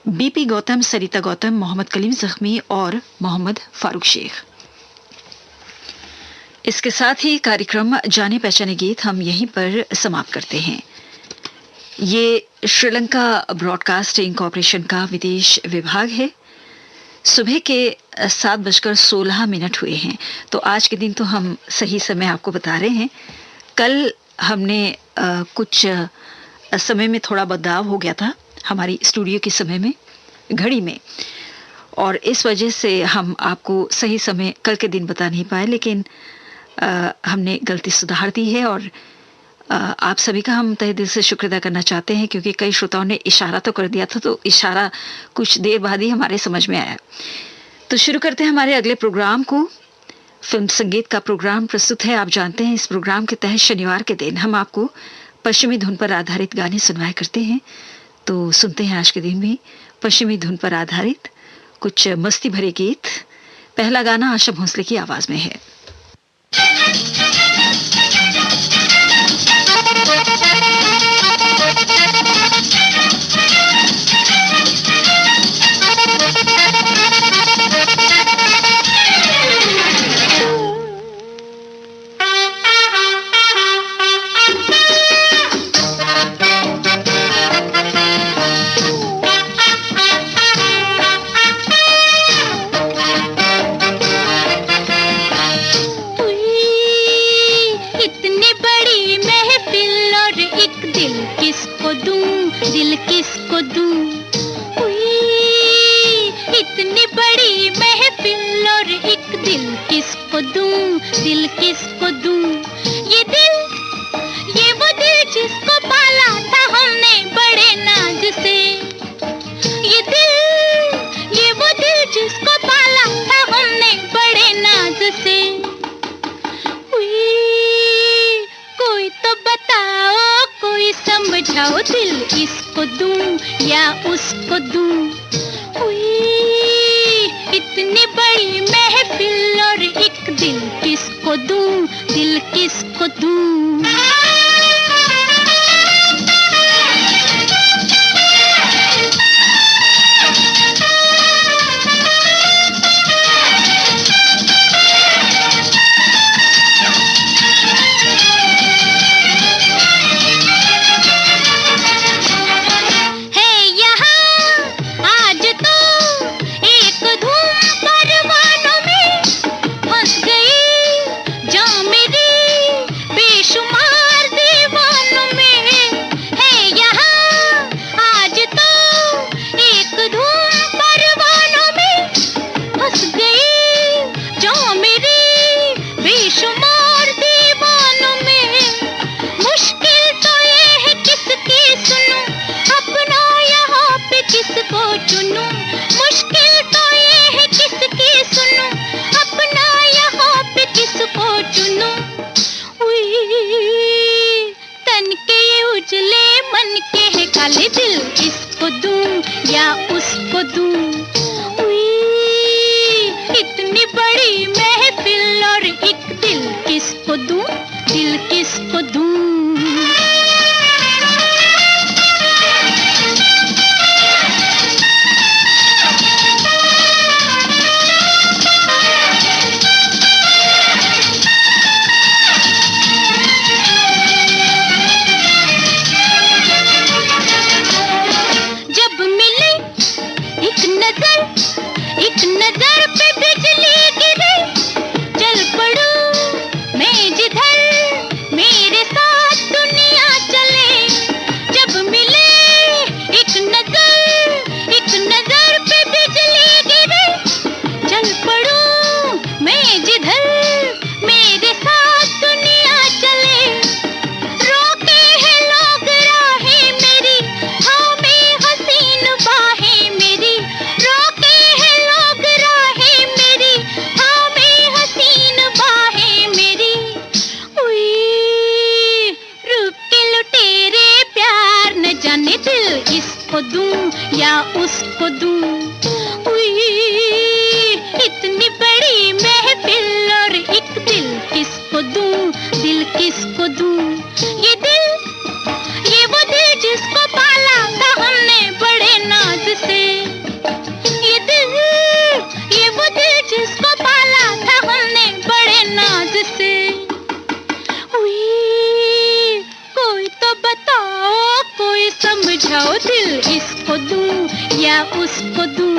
बीपी गौतम, सरिता गौतम, मोहम्मद कलीम जख्मी और मोहम्मद फारूक शेख। इसके साथ ही कार्यक्रम जाने पहचाने गीत हम यहीं पर समाप्त करते हैं। ये श्रीलंका ब्रॉडकास्टिंग कॉरपोरेशन का विदेश विभाग है। सुबह के 7:16 हुए हैं। तो आज के दिन तो हम सही समय आपको बता रहे हैं। कल हमने कुछ समय में थोड़ा बदलाव हो गया था हमारी स्टूडियो के समय में, घड़ी में, और इस वजह से हम आपको सही समय कल के दिन बता नहीं पाए, लेकिन हमने गलती सुधार दी है और आप सभी का हम तहे दिल से शुक्र अदा करना चाहते हैं, क्योंकि कई श्रोताओं ने इशारा तो कर दिया था, तो इशारा कुछ देर बाद ही हमारे समझ में आया। तो शुरू करते हैं हमारे अगले प्रोग्राम को। फिल्म संगीत का प्रोग्राम प्रस्तुत है। आप जानते हैं इस प्रोग्राम के तहत शनिवार के दिन हम आपको पश्चिमी धुन पर आधारित गाने सुनवाया करते हैं। तो सुनते हैं आज के दिन भी पश्चिमी धुन पर आधारित कुछ मस्ती भरे गीत। पहला गाना आशा भोसले की आवाज में है। समझाओ दिल इसको दूं या उसको दूं। इतनी बड़ी महफिल और एक दिल किसको दूं, दिल किसको दूं। दिल इसको दूं या उसको दूं। इतनी बड़ी महफिल और एक दिल किसको दूं, दिल किसको दूं। नजर पे बिजली गिरे, चल पड़ूं मैं जिधर, मेरे साथ दुनिया चले। जब मिले एक नजर पे बिजली गिरे, चल पड़ूं मैं जिधर, मेरे साथ दुनिया चले। रोके हैं लोग राहें मेरी, थामे हसीन बाहें मेरी। रोके हैं लोग राहें मेरी, थामे हसीन बाहें मेरी। रुक के लुटेरे प्यार न जाने दिल इसको दूं या उसको दूं। इतनी बड़ी महफिल और एक दिल किसको दूं, दिल किसको दूं। ये दिल, ये वो दिल जिसको पाला था हमने बड़े नाज से। ये दिल, ये वो दिल जिसको पाला था हमने बड़े नाज से। कोई तो बताओ, कोई समझाओ दिल इसको दूं या उसको दूं।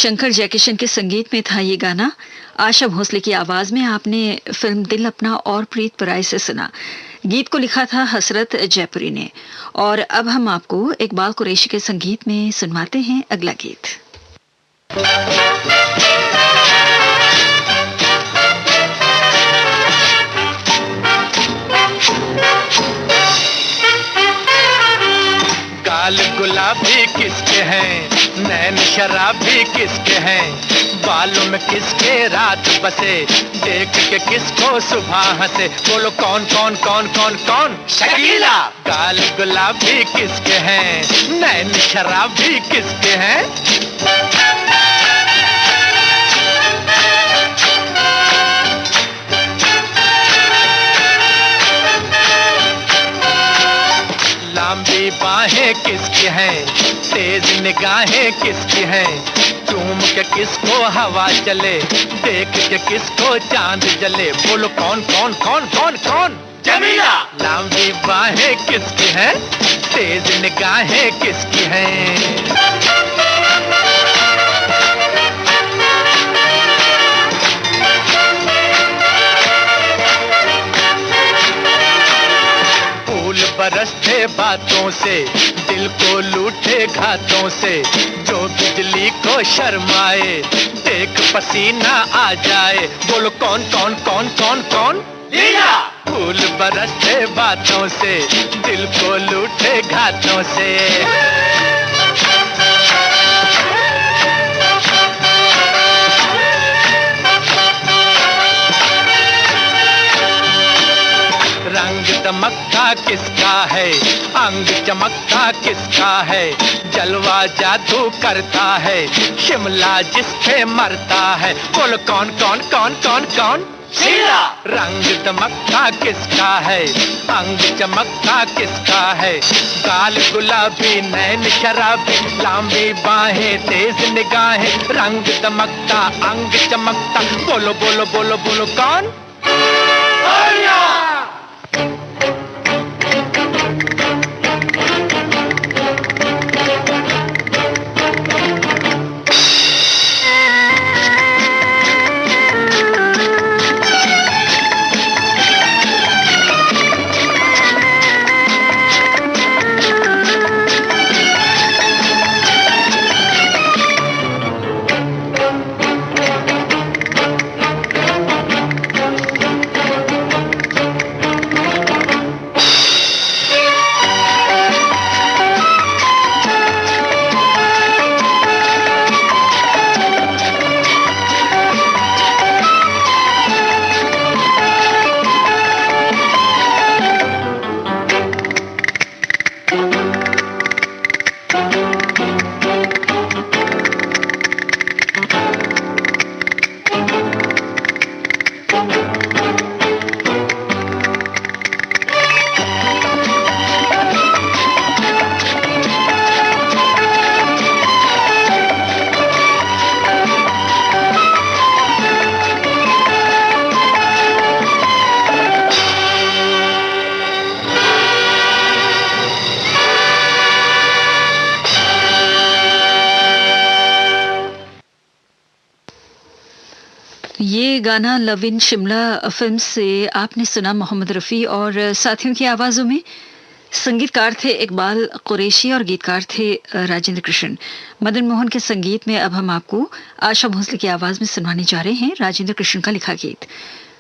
शंकर जयकिशन के संगीत में था ये गाना। आशा भोसले की आवाज में आपने फिल्म दिल अपना और प्रीत पराई से सुना। गीत को लिखा था हसरत जयपुरी ने। और अब हम आपको इकबाल कुरैशी के संगीत में सुनवाते हैं अगला गीत। गाल गुलाबी किसके हैं, नैन शराबी किसके हैं, बालों में किसके रात बसे, देख के किसको सुबह हंसे, बोलो कौन कौन कौन कौन कौन? शकीला। गाल गुलाबी किसके हैं, नैन शराबी किसके हैं? लंबी बाहें किसकी हैं, तेज निगाहें किसकी हैं, चूम के किसको हवा चले, देख के किसको चांद जले, बोलो कौन कौन कौन कौन कौन? जमीला। लंबी बाहें किसकी हैं, तेज निगाहें किसकी हैं? बरसते बातों से, दिल को लूटे घातों से, जो बिजली को शर्माए, देख पसीना आ जाए, बोलो कौन कौन कौन कौन कौन? लीला। फूल बरसते बातों से, दिल को लूटे घातों से। रंग दमकता किसका है, अंग चमकता किसका है, जलवा जादू करता है, शिमला जिस पे मरता है, बोलो कौन कौन कौन कौन कौन? शीला। रंग दमकता किसका है, अंग चमकता किसका है, गाल गुलाबी नैन शराबी, लंबी बाहें तेज निगाहें, रंग दमकता अंग चमकता, बोलो बोलो बोलो बोलो कौन? ये गाना लव इन शिमला फिल्म से आपने सुना मोहम्मद रफ़ी और साथियों की आवाज़ों में। संगीतकार थे इकबाल कुरैशी और गीतकार थे राजेंद्र कृष्ण। मदन मोहन के संगीत में अब हम आपको आशा भोसले की आवाज़ में सुनवाने जा रहे हैं राजेंद्र कृष्ण का लिखा गीत।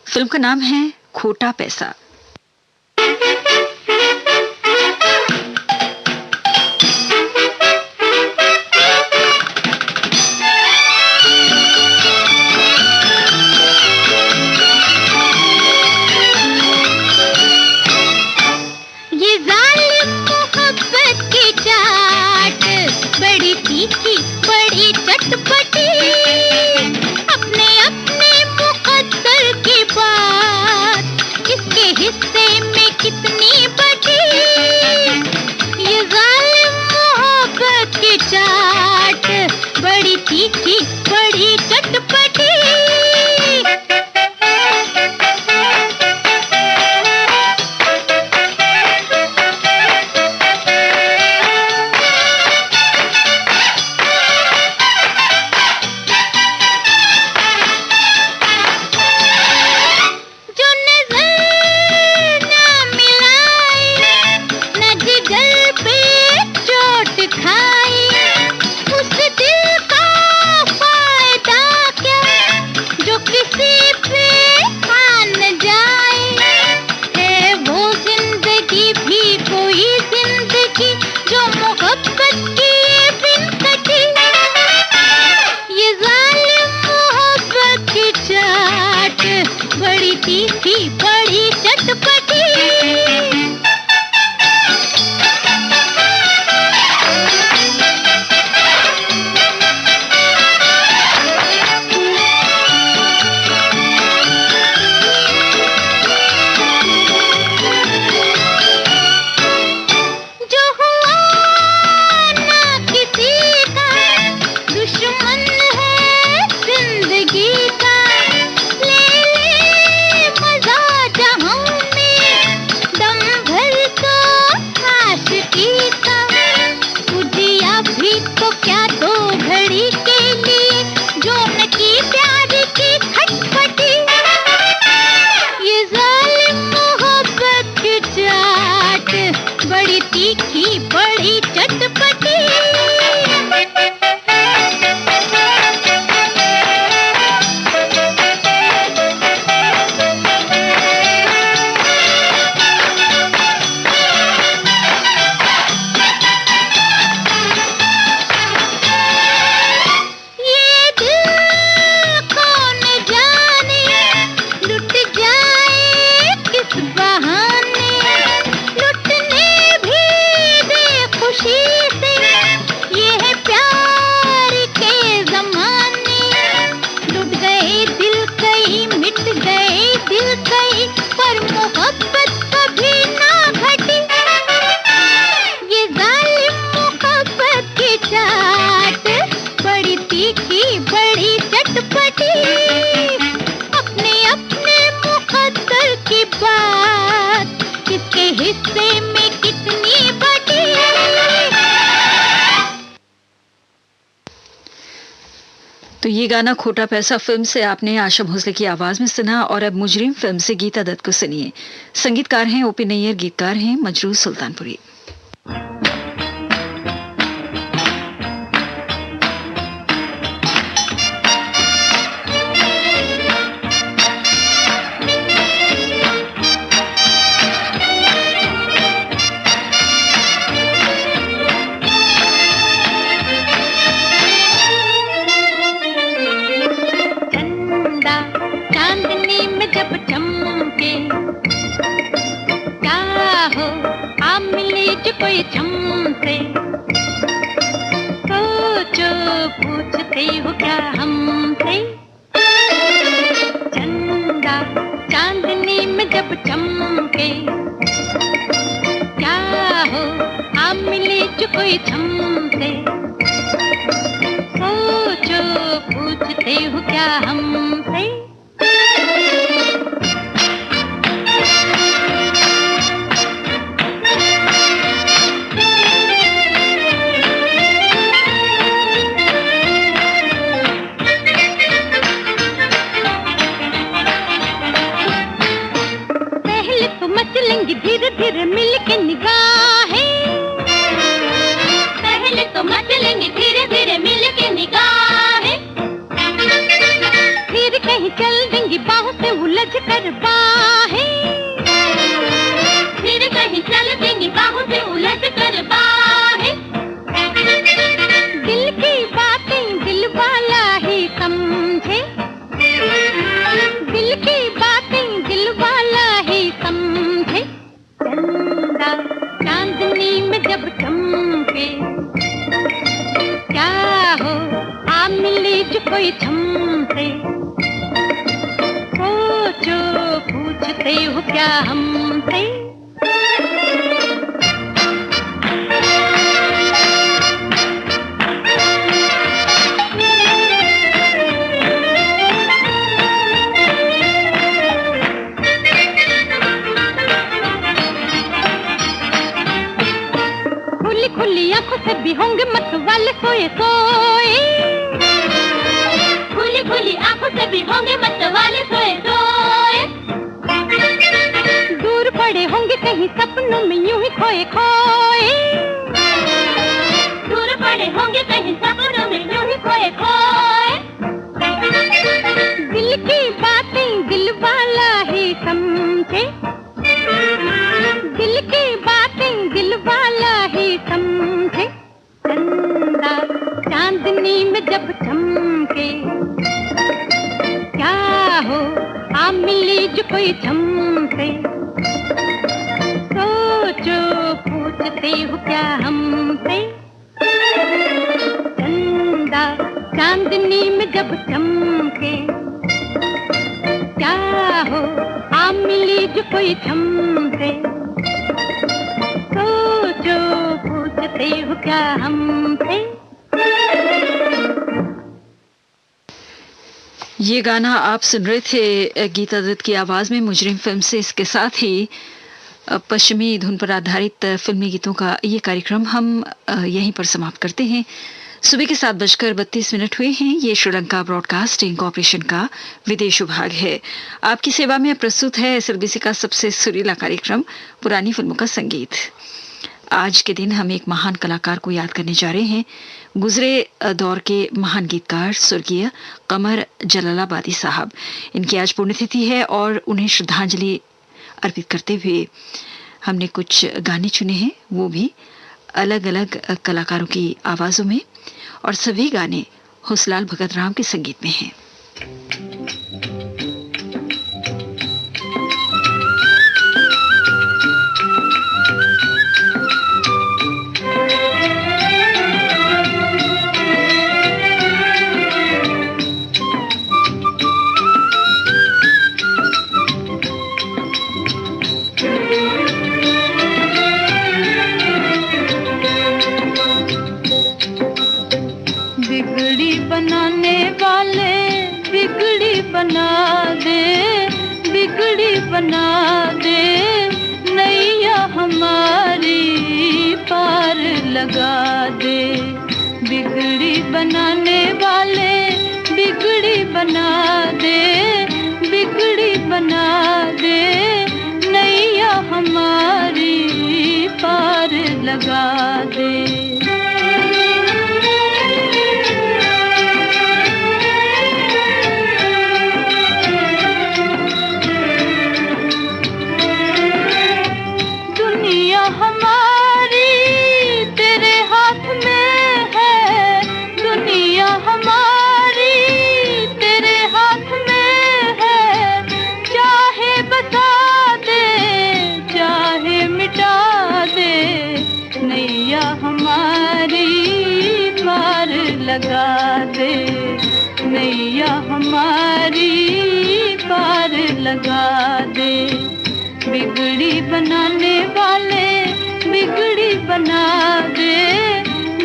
फिल्म का नाम है खोटा पैसा। अपने अपने मुकद्दर की बात, इसके बड़ी तीखी बड़ी चटपटी। तो ये गाना खोटा पैसा फिल्म से आपने आशा भोसले की आवाज में सुना। और अब मुजरिम फिल्म से गीता दत्त को सुनिए। संगीतकार हैं ओपी नैयर, गीतकार हैं मजरूर सुल्तानपुरी। कोई चमके सोचो पूछते हो क्या हमसे। चंदा चांदनी में जब चमके क्या हो आप मिले जो कोई हमसे। सोचो पूछते हो क्या हमसे। धीरे धीरे मिलके निगाहें, पहले तो मचलेंगे धीरे धीरे मिलके निगाहें। फिर कहीं चल देंगी बाहों से उलझ कर बाहें। फिर कहीं चल देंगी बाहों से उलझ कर बाहें। दिल की बातें दिल वाला ही समझे। दिल की बातें दिल वाला ही समझे। चंदा चांदनी में जब चमके क्या हो आप मिले जो कोई हमसे। सोचो पूछते हो क्या हमसे। खुली आंखों से भी होंगे मत वाले सोए सोए। खुली खुली आंखों से भी होंगे मत वाले सोए सोए। दूर पड़े होंगे कहीं सपनों में यूं ही खोए खोए। दूर पड़े होंगे कहीं सपनों में यूं ही खोए खोए। दिल की बातें दिल वाला ही समझे। दिल की बातें दिल वाला ही समझे। चंदा चांदनी में जब चमके क्या हो आ मिली जो कोई झमसे, सोचो पूछते हो क्या हमसे। चंदा चांदनी में जब चमके, क्या हो आ मिली जो कोई झमसे, सोचो पूछते हो क्या हमसे। ये गाना आप सुन रहे थे गीता दत्त की आवाज में मुजरिम फिल्म से। इसके साथ ही पश्चिमी धुन पर आधारित फिल्मी गीतों का ये कार्यक्रम हम यहीं पर समाप्त करते हैं। सुबह के 7:32 हुए हैं। ये श्रीलंका ब्रॉडकास्टिंग कॉर्पोरेशन का विदेश विभाग है। आपकी सेवा में प्रस्तुत है एसएलबीसी का सबसे सुरीला कार्यक्रम पुरानी फिल्मों का संगीत। आज के दिन हम एक महान कलाकार को याद करने जा रहे हैं। गुजरे दौर के महान गीतकार स्वर्गीय कमर जलालाबादी साहब। इनकी आज पुण्यतिथि है और उन्हें श्रद्धांजलि अर्पित करते हुए हमने कुछ गाने चुने हैं, वो भी अलग अलग कलाकारों की आवाजों में, और सभी गाने हुसलाल भगत राम के संगीत में हैं। बिगड़ी बनाने वाले बिगड़ी बना दे, बिगड़ी बना दे, नैया हमारी पार लगा दे। बिगड़ी बनाने वाले बिगड़ी बना दे, बिगड़ी बना दे, नैया हमारी पार लगा दे। लगा दे, नैया हमारी पार लगा दे। बिगड़ी बनाने वाले बिगड़ी बना दे,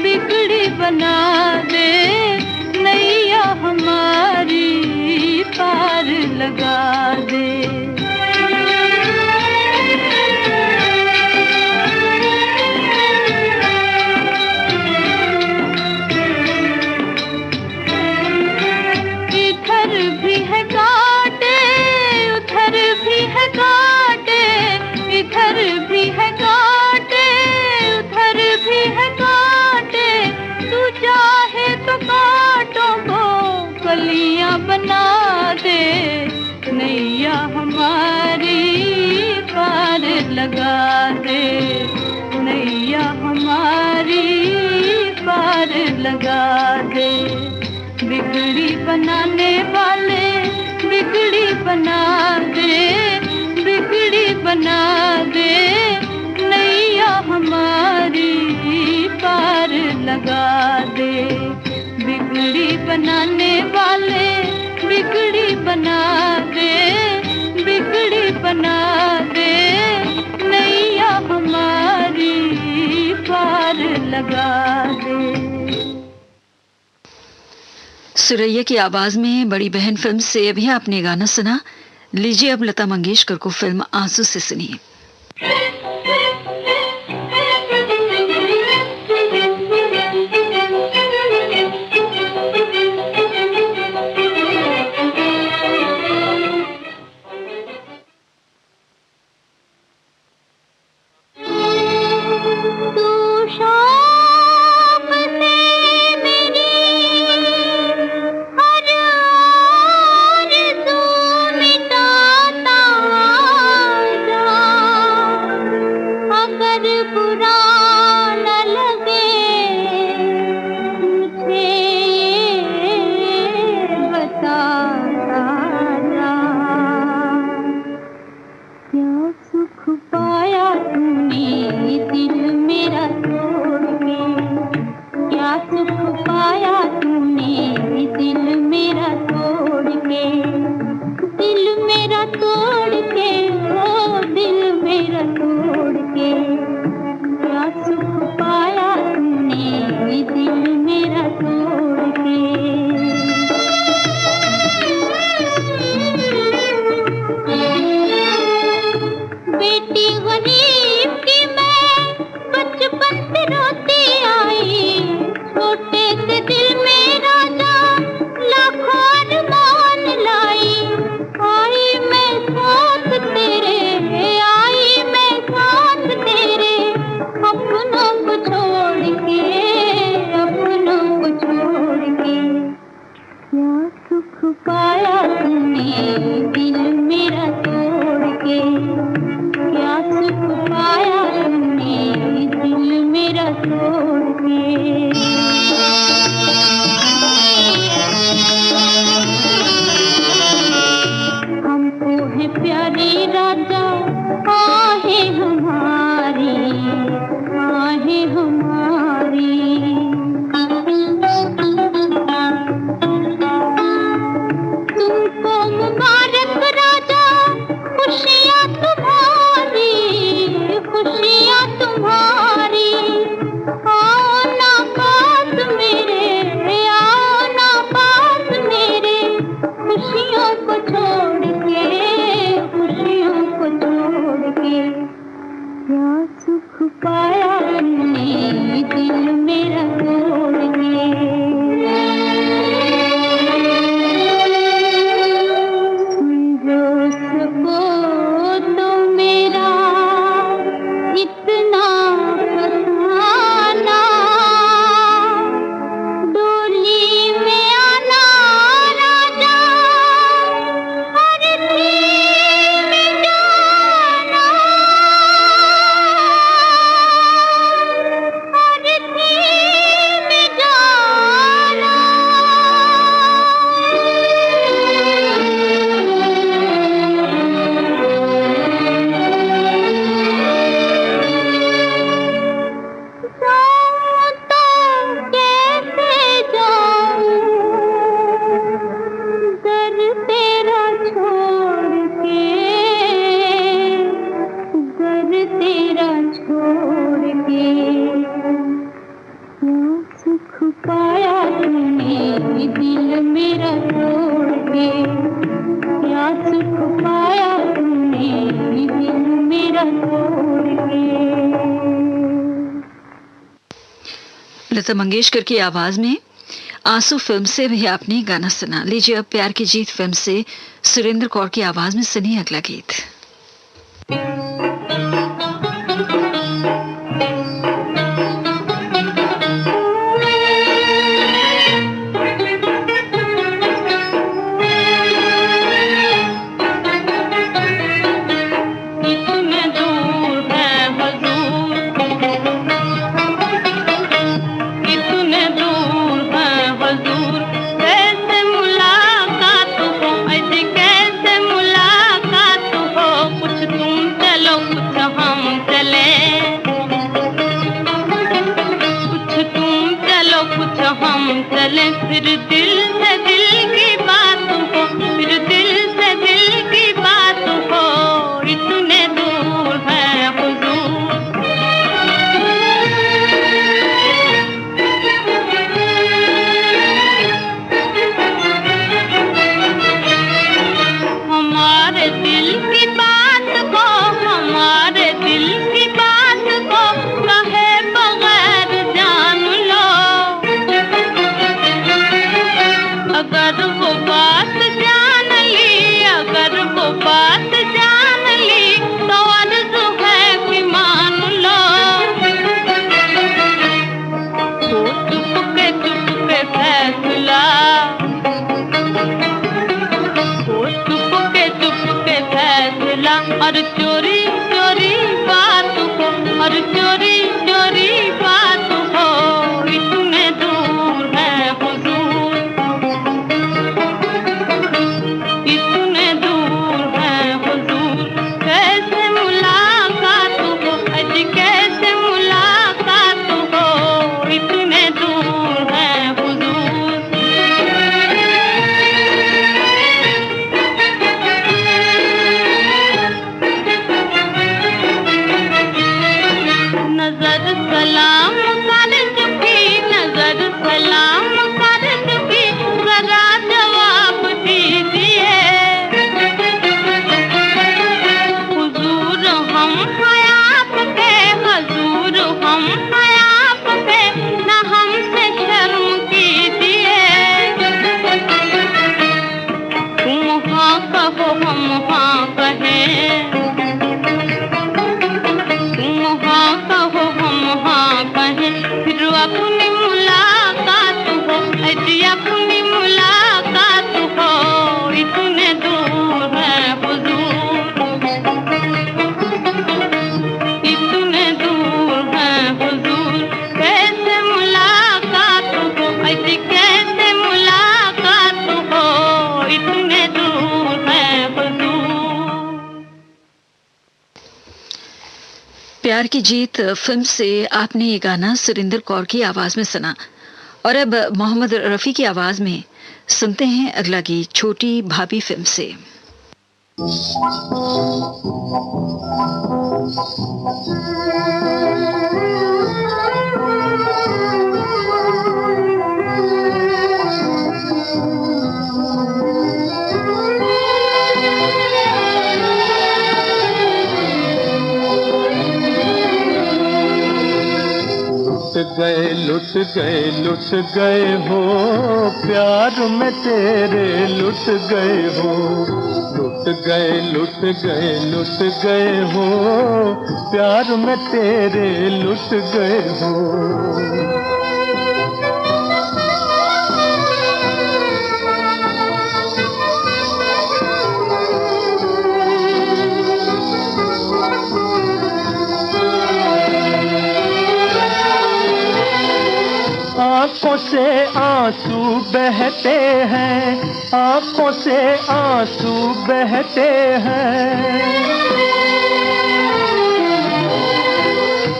बिगड़ी बना दे, नैया हमारी पार लगा दे। इधर भी है कांटे, उधर भी है कांटे, तू चाहे तो कांटों को कलियां बना दे। नैया हमारी पार लगा दे, नैया हमारी पार लगा दे। बिगड़ी बनाने वाले बिगड़ी बना दे, बिगड़ी बना दे, नैया हमारी पार लगा दे। बिगड़ी बनाने वाले बिगड़ी बना दे, बिगड़ी बना दे, नैया हमारी पार लगा दे। सुरैया की आवाज में बड़ी बहन फिल्म से अभी आपने गाना सुना। लीजिए अब लता मंगेशकर को फिल्म आंसू से सुनिए। मिटाता जा तोड़ के, ओ दिल मेरा तोड़ के, क्या सुख पाया तुमने दिल मेरा तोड़ के। बेटी गरीब की मैं बचपन से रोती आई, छोटे से दिल में राजा लाखों अरमान लाई। आई मैं साथ तेरे, आई मैं साथ तेरे, अपनों को छोड़ के, अपनों को छोड़ के। क्या सुख पाया तुमने दिल मेरा तोड़ के, क्या सुख पाया तुमने दिल मेरा तोड़ के। हमको है प्यारी राजा आहे हमारी, आहे हमारी। तुमको मुबारक राजा, खुशियाँ तुम्हारी, खुशियाँ तुम्हारी। आओ ना पास मेरे, आओ ना पास मेरे, खुशियों को छोड़ के, खुशियों को छोड़ के। क्या सुख पाया तुमने दिल मेरा तोड़ के। समझो सको तो मेरा इतना फसाना, डोली में आना राजा, हर दिल में जाना, हर दिल में जाना। जाऊं तो कैसे जाऊं, दर तेरा छोड़ के, दर तेरा छोड़ के। क्या सुख पाया तुमने दिल मेरा तोड़ के, क्या सुख पाया तुमने दिल मेरा तोड़ के। लता मंगेशकर की आवाज में आंसू फिल्म से भी आपने गाना सुना। लीजिए अब प्यार की जीत फिल्म से सुरेंद्र कौर की आवाज में सुनिए अगला गीत। इतने दूर है हुजूर, इतने दूर है हुजूर, कैसे मुलाकात हो, ऐसे कैसे मुलाकात हो। कुछ तुम चलो कुछ हम चले, कुछ तुम चलो कुछ हम चले। फिर दिल से दिल की बात हो, फिर दिल से दिल की बात हो। इतने दूर है हुजूर। हमारे दिल की बात को, हमारे दिल की बात को कहे बगैर जान लो। अगर वो बात जान ली, अगर वो बात जान ली, तो अर्ज़ है कि मान लो। तो चुपके चुपके फैसला, तो चुपके चुपके फैसला। और चोरी चोरी बात हो, और चोरी चोरी बात हो। इतने दूर है हुजूर, इतने दूर है हुजूर। कैसे मुलाकात हो, आज कैसे मुलाकात हो। इतने दूर है हुजूर। कहो हम हाँ कहें, तुम हाँ कहो हम हाँ कहें, फिर अपनी मुलाकात हो, अजी अपनी मुलाकात हो, इतने दूर है हुजूर, इतने दूर है हुजूर, कैसे मुलाकात हो, अजी कैसे मुलाकात हो, इतने दूर है हुजूर। प्यार की जीत फिल्म से आपने ये गाना सुरिंदर कौर की आवाज में सुना और अब मोहम्मद रफी की आवाज में सुनते हैं अगला गीत छोटी भाभी फिल्म से। लुट गए हो प्यार में तेरे, लुट गए हो, लुट गए हो प्यार में तेरे, लुट गए हो। आँखों से आंसू बहते हैं, आँखों से आंसू बहते हैं,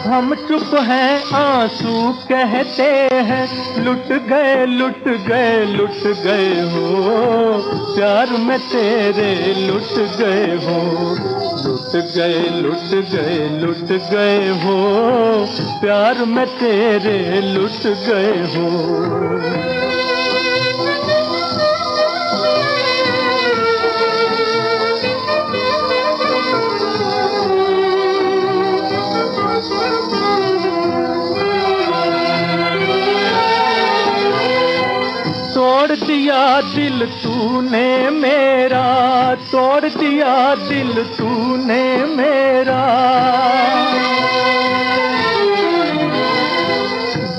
हम चुप हैं आंसू कहते हैं, लुट गए हो प्यार में तेरे, लुट गए हो, लुट गए हो प्यार में तेरे, लुट गए हो। तोड़ दिया दिल तूने मेरा, तोड़ दिया दिल तूने मेरा,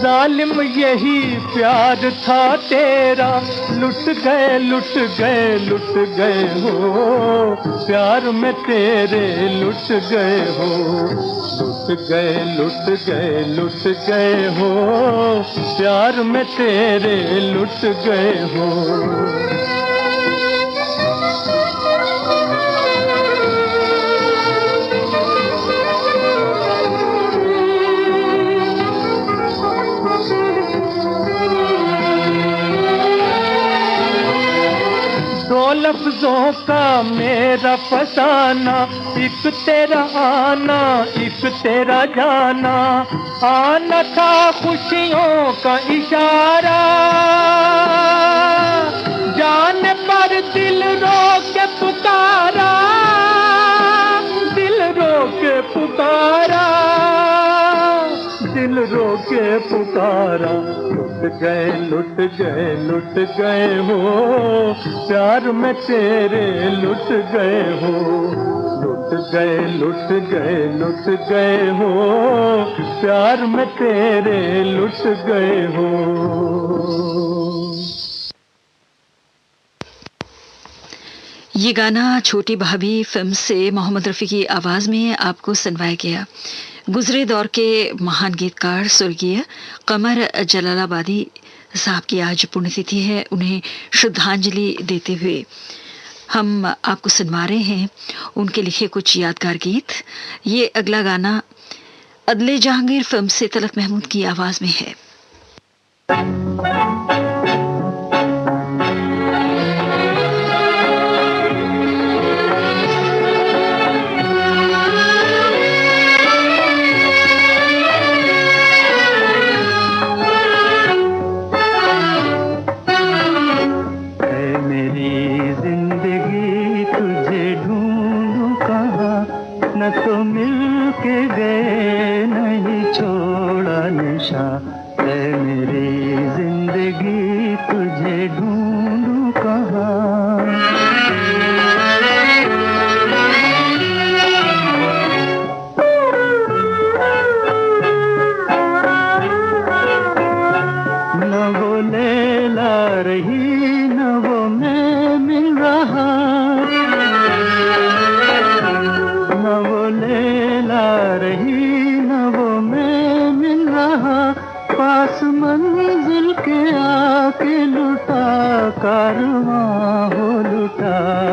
जालिम यही प्यार था तेरा, लुट गए हो प्यार में तेरे, लुट गए हो, लुट गए हो प्यार में तेरे, लुट गए हो। दो लफ्जों का मेरा फसाना, एक तेरा आना एक तेरा जाना, आना था खुशियों का इशारा, जाने पर दिल रो के पुकारा, दिल रो के पुकारा, दिल रो के पुकारा, लुट गए हो प्यार में तेरे, लुट गए हो, लुट गए हो प्यार में तेरे, लुट गए हो। ये गाना छोटी भाभी फिल्म से मोहम्मद रफी की आवाज में आपको सुनवाया गया। गुजरे दौर के महान गीतकार स्वर्गीय कमर जलालाबादी साहब की आज पुण्यतिथि है। उन्हें श्रद्धांजलि देते हुए हम आपको सुनवा रहे हैं उनके लिखे कुछ यादगार गीत। ये अगला गाना अदले जहांगीर फिल्म से तलत महमूद की आवाज में है। न तो मिल के गए नहीं छोड़ा निशा, है मेरी जिंदगी तुझे ढूंढूं कहाँ।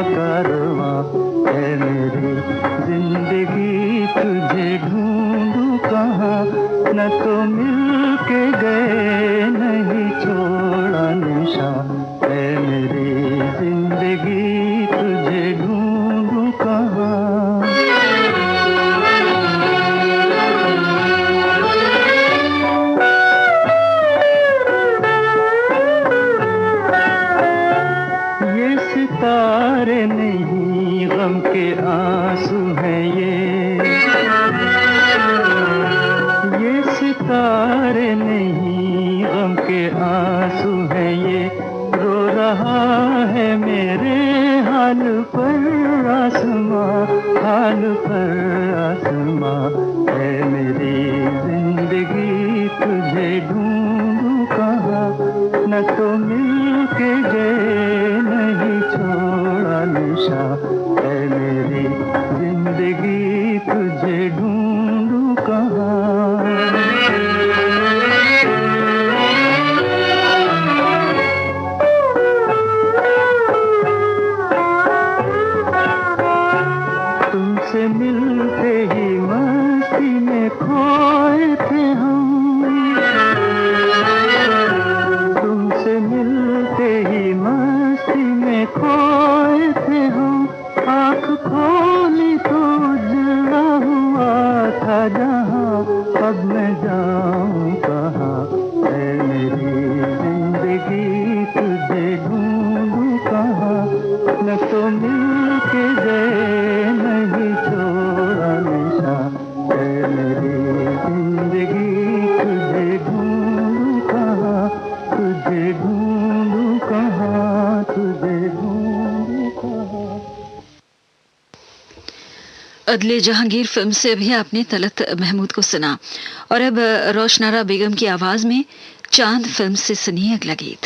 कारवां है मेरी जिंदगी, तुझे ढूंढूं कहाँ, न तो मिल के गए नहीं छोड़ा निशान है मेरी जिंदगी, तुझे ढूंढूं कहाँ। सितारे नहीं गम के आंसू हैं ये सितारे नहीं गम के आंसू हैं ये, रो रहा है मेरे हाल पर आसमां, हाल पर आसमां है मेरी जिंदगी, तुझे ढूंढूं कहाँ, न तो मिल के गए नहीं छोड़ा निशा है मेरी जिंदगी, तुझे ढूंढूं कहाँ। तुमसे मिलते ही मस्ती में खोए थे हम, तुमसे मिलते ही मस्ती में खोए थे हम, आँख खोली तो उजड़ा हुआ था जहाँ, अब मैं जाऊँ कहाँ है मेरी जिंदगी, तुझे ढूंढूं कहाँ, न तो मिल के गए नहीं छोड़ा निशा है मेरी जिंदगी, तुझे ढूंढूं कहाँ, तुझे ढूंढूं कहाँ, तुझे ढूंढूं कहाँ। अदले जहांगीर फिल्म से अभी आपने तलत महमूद को सुना, और अब रोशनारा बेगम की आवाज में चांद फिल्म से सुनिए अगला गीत।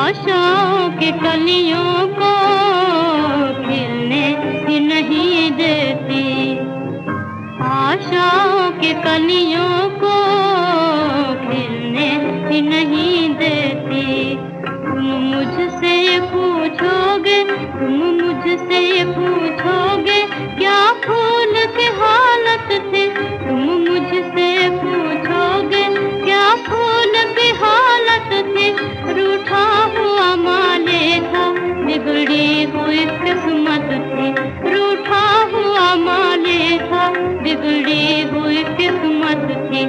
आशाओं के कलियों को खिलने ही नहीं देती, आशाओं के कलियों को खिलने ही नहीं देती। तुम मुझसे पूछोगे, तुम मुझसे पूछोगे क्या फूल की हालत थी, तुम मुझसे पूछोगे क्या फूल की हालत थी। रूठा हुआ माले था, बिगड़ी हुई किस्मत थी, रूठा हुआ माले था, बिगड़ी हुई किस्मत थी।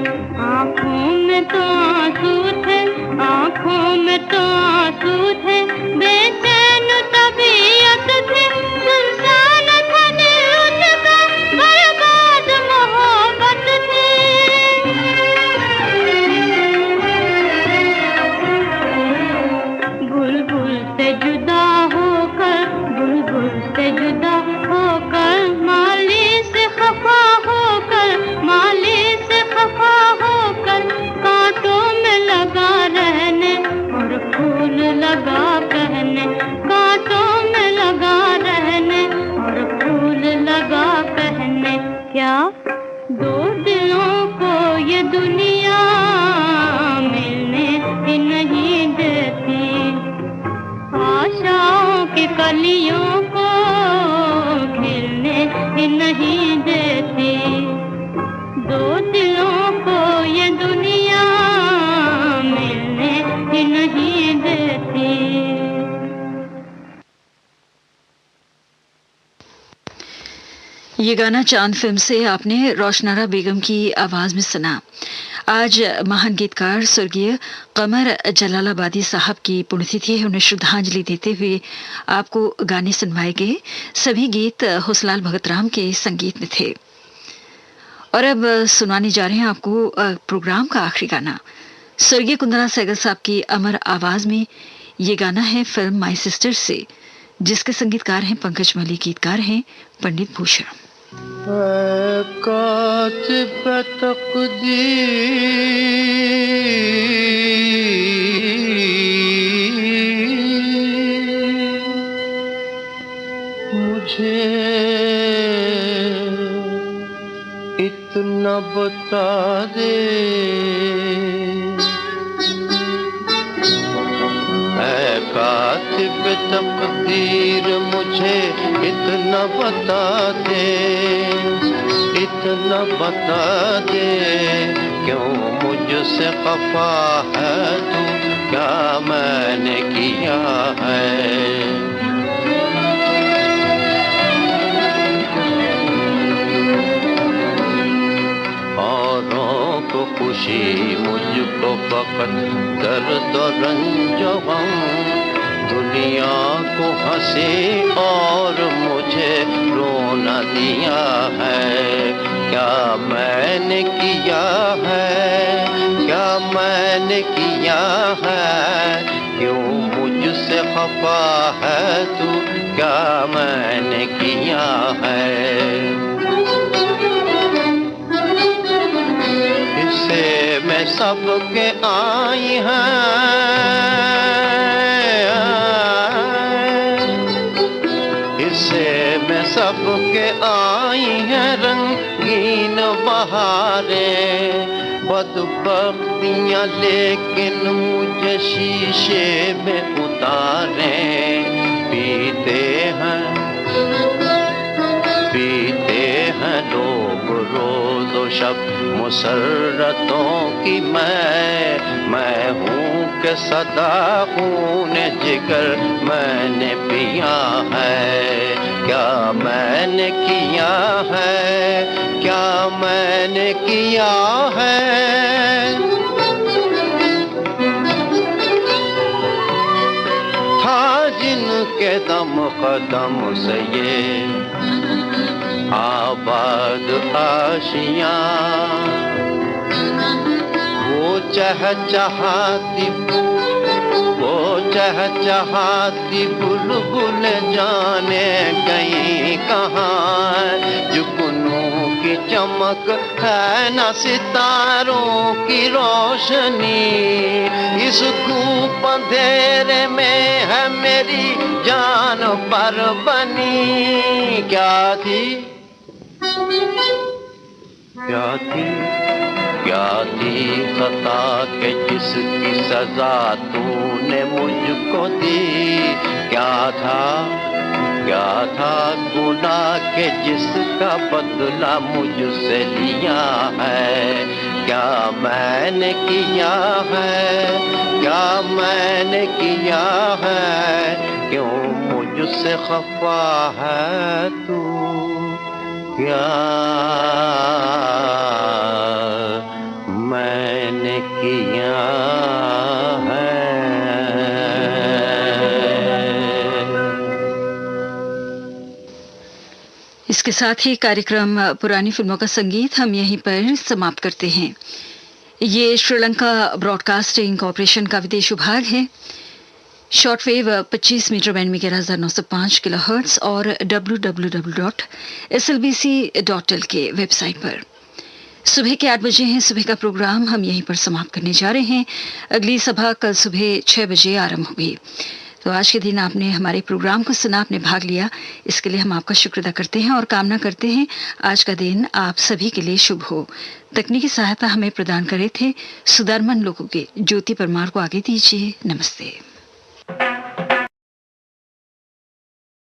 आँखों में तो आंसू थे, आँखों में तो आंसू थे, बेचैन तबीयत थी, सुनसान था दिल उसका, बर्बाद मोहब्बत थी। बुलबुल से जुदा होकर, बुलबुल से जुदा होकर, माली से खफा होकर, माली से खफा होकर, कांटों में लगा रहने और फूल लगा कहने, कांटों में लगा रहने और फूल लगा कहने। क्या दो दिलों को ये दुनिया मिलने ही नहीं देती, आशाओं की कलियों को खिलने ही नहीं देती, दो दिलों को ये दुनिया मिलने ही नहीं देती। ये गाना चांद फिल्म से आपने रोशनारा बेगम की आवाज में सुना। आज महान गीतकार स्वर्गीय कमर जलालाबादी साहब की पुण्यतिथि है। उन्हें श्रद्धांजलि देते हुए आपको गाने सुनवाए गए। सभी गीत हुसलाल भगत राम के संगीत में थे। और अब सुनाने जा रहे हैं आपको प्रोग्राम का आखिरी गाना, स्वर्गीय कुंदरा सहगल साहब की अमर आवाज में। ये गाना है फिल्म माई सिस्टर से, जिसके संगीतकार हैं पंकज मली, गीतकार हैं पंडित भूषण। कातिब तकदीर मुझे इतना बता दे, कातिब तकदीर मुझे इतना बता दे, इतना बता दे, क्यों मुझसे खफा है तू, क्या मैंने किया है। औरों को खुशी, मुझको फकत दर्द और रंज गम, दुनिया को हंसी और मुझे रोना दिया है। क्या मैंने किया है, क्या मैंने किया है, क्यों मुझसे खफा है तू, क्या मैंने किया है। इससे मैं सबके आई हैं, इससे मैं सबके आई हैं रंगीन बहारें, बदबख्तियाँ लेकिन मुझे शीशे में उतारें। पीते हैं लोग रोज शब मुसर्रतों की, मैं हूँ कि सदा खून जिगर मैंने पिया है। क्या मैंने किया है, क्या मैंने किया है। था जिनके दम कदम से ये आबाद आशियाँ, वो चहचहाती बुलबुल जाने गई कहाँ, जुगनू की की चमक है न सितारों की रोशनी, इस धूप अंधेरे में है मेरी जान पर बनी। क्या थी खता के जिसकी सजा तूने मुझको दी? क्या था गुनाह के जिसका बदला मुझसे लिया है? क्या मैंने किया है? क्यों मुझसे खफा है तू? क्या मैंने किया है? इसके साथ ही कार्यक्रम पुरानी फिल्मों का संगीत हम यहीं पर समाप्त करते हैं। ये श्रीलंका ब्रॉडकास्टिंग कॉरपोरेशन का विदेश विभाग है। शॉर्टवेव 25 मीटर बैंड में 11,905 किलोहर्ट्ज और www.slbc.il के वेबसाइट पर। सुबह के 8 बजे हैं सुबह का प्रोग्राम हम यहीं पर समाप्त करने जा रहे हैं। अगली सभा कल सुबह 6 बजे आरंभ होगी। तो आज के दिन आपने हमारे प्रोग्राम को सुना, आपने भाग लिया, इसके लिए हम आपका शुक्र अदा करते हैं और कामना करते हैं आज का दिन आप सभी के लिए शुभ हो। तकनीकी सहायता हमें प्रदान करे थे सुदर्मन लोगों के। ज्योति परमार को आगे दीजिए। नमस्ते।